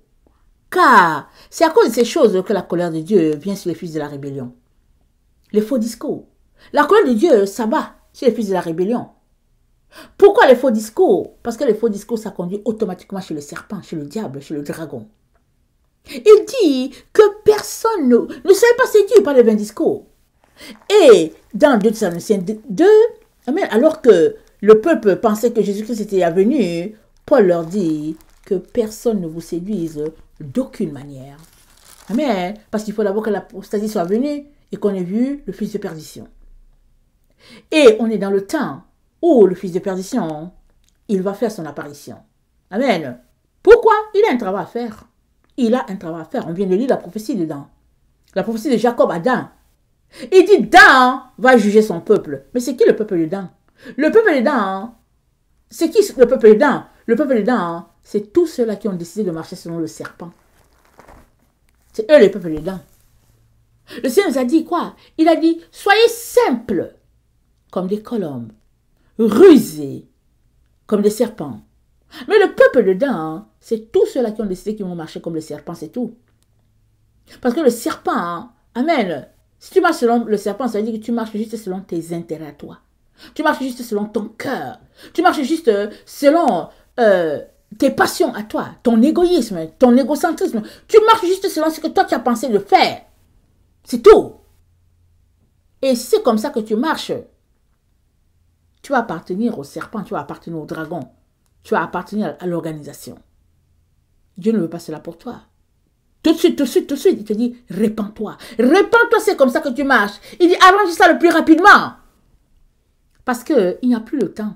Car c'est à cause de ces choses que la colère de Dieu vient sur les fils de la rébellion. Les faux discours. La colère de Dieu s'abat sur les fils de la rébellion. Pourquoi les faux discours? Parce que les faux discours, ça conduit automatiquement chez le serpent, chez le diable, chez le dragon. Il dit que personne ne serait pas séduit par les vains discours. Et dans 2 Thessaloniciens 2, alors que le peuple pensait que Jésus-Christ était venu, Paul leur dit que personne ne vous séduise d'aucune manière. Amen. Parce qu'il faut d'abord que l'apostasie soit venue et qu'on ait vu le fils de perdition. Et on est dans le temps où le fils de perdition, il va faire son apparition. Amen. Pourquoi? Il a un travail à faire. Il a un travail à faire. On vient de lire la prophétie dedans. La prophétie de Jacob à Dan. Il dit Dan va juger son peuple. Mais c'est qui le peuple de Dan? Le peuple de Dan, c'est qui le peuple de Dan? Le peuple de Dan, c'est tous ceux-là qui ont décidé de marcher selon le serpent. C'est eux les peuples de Dan. Le Seigneur nous a dit quoi? Il a dit, soyez simples comme des colombes, rusés comme des serpents. Mais le peuple de Dan, c'est tous ceux-là qui ont décidé qu'ils vont marcher comme le serpent, c'est tout. Parce que le serpent, amen, si tu marches selon le serpent, ça veut dire que tu marches juste selon tes intérêts à toi. Tu marches juste selon ton cœur. Tu marches juste selon tes passions à toi, ton égoïsme, ton égocentrisme. Tu marches juste selon ce que toi tu as pensé de faire. C'est tout. Et si c'est comme ça que tu marches, tu vas appartenir au serpent, tu vas appartenir au dragon, tu vas appartenir à l'organisation. Dieu ne veut pas cela pour toi. Tout de suite, il te dit, répands-toi. Répands-toi, c'est comme ça que tu marches. Il dit, arrange ça le plus rapidement. Parce qu'il n'y a plus le temps.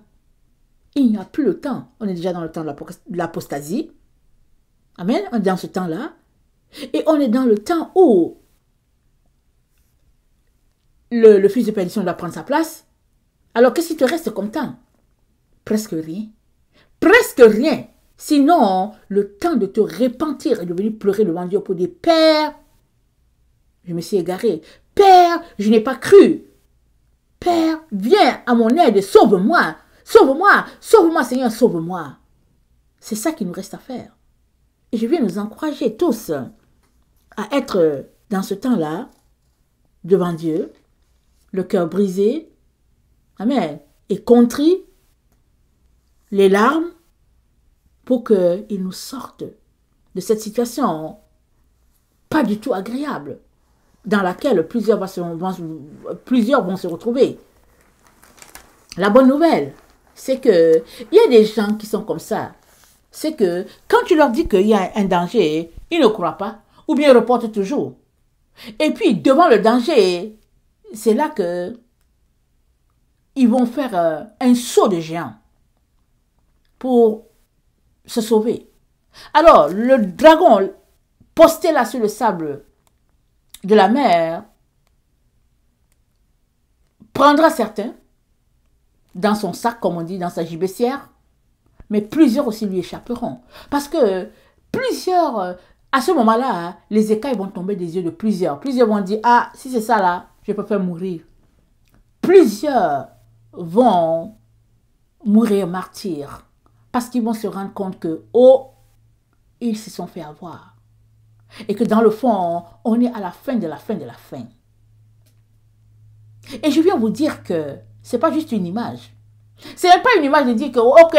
Il n'y a plus le temps. On est déjà dans le temps de l'apostasie. Amen. On est dans ce temps-là. Et on est dans le temps où le fils de perdition doit prendre sa place. Alors, qu'est-ce qui te reste comme temps? Presque rien. Presque rien. Sinon, le temps de te repentir et de venir pleurer devant Dieu pour dire, Père, je me suis égaré. Père, je n'ai pas cru. Père, viens à mon aide, sauve-moi. Sauve-moi, sauve-moi Seigneur, sauve-moi. C'est ça qu'il nous reste à faire. Et je viens nous encourager tous à être dans ce temps-là, devant Dieu, le cœur brisé, amen, et contrit, les larmes, pour qu'il nous sorte de cette situation pas du tout agréable, dans laquelle plusieurs vont se retrouver. La bonne nouvelle, c'est qu'il y a des gens qui sont comme ça. C'est que quand tu leur dis qu'il y a un danger, ils ne croient pas, ou bien ils reportent toujours. Et puis, devant le danger, c'est là que ils vont faire un saut de géant pour se sauver. Alors, le dragon posté là sur le sable de la mer prendra certains dans son sac, comme on dit, dans sa gibecière, mais plusieurs aussi lui échapperont. Parce que plusieurs, à ce moment-là, les écailles vont tomber des yeux de plusieurs. Plusieurs vont dire, ah, si c'est ça là, je peux faire mourir. Plusieurs vont mourir martyrs. Parce qu'ils vont se rendre compte que, oh, ils se sont fait avoir. Et que dans le fond, on est à la fin de la fin de la fin. Et je viens vous dire que ce n'est pas juste une image. Ce n'est pas une image de dire que, ok,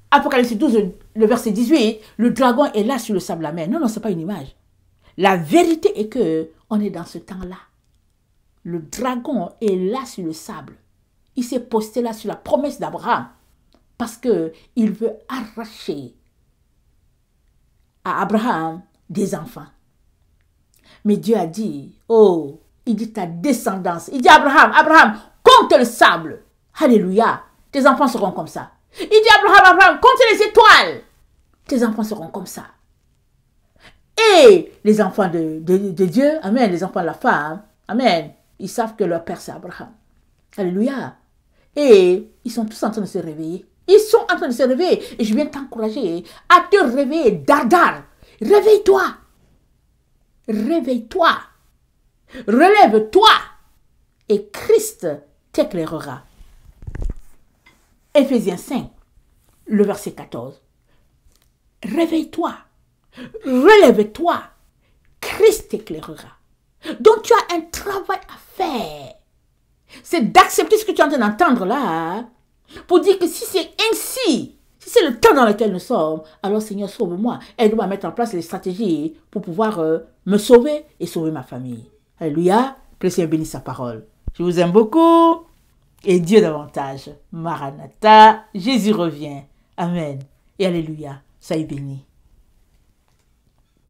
Apocalypse 12, le verset 18, le dragon est là sur le sable de la mer. Non, non, ce n'est pas une image. La vérité est que on est dans ce temps-là. Le dragon est là sur le sable. Il s'est posté là sur la promesse d'Abraham. Parce qu'il veut arracher à Abraham des enfants. Mais Dieu a dit, oh, il dit ta descendance. Il dit Abraham, Abraham, compte le sable. Alléluia. Tes enfants seront comme ça. Il dit Abraham, compte les étoiles. Tes enfants seront comme ça. Et les enfants de Dieu, amen, les enfants de la femme, amen, ils savent que leur père c'est Abraham. Alléluia. Et ils sont tous en train de se réveiller. Ils sont en train de se réveiller. Et je viens t'encourager à te réveiller, dardar. Réveille-toi. Réveille-toi. Relève-toi. Et Christ t'éclairera. Éphésiens 5, le verset 14. Réveille-toi. Relève-toi. Christ t'éclairera. Donc tu as un travail à faire. C'est d'accepter ce que tu es en train d'entendre là. Pour dire que si c'est ainsi, si c'est le temps dans lequel nous sommes, alors Seigneur, sauve-moi. Aide-moi à mettre en place les stratégies pour pouvoir me sauver et sauver ma famille. Alléluia. Que le Seigneur bénisse sa parole. Je vous aime beaucoup. et Dieu davantage. Maranatha, Jésus revient. Amen et alléluia. Soyez bénis.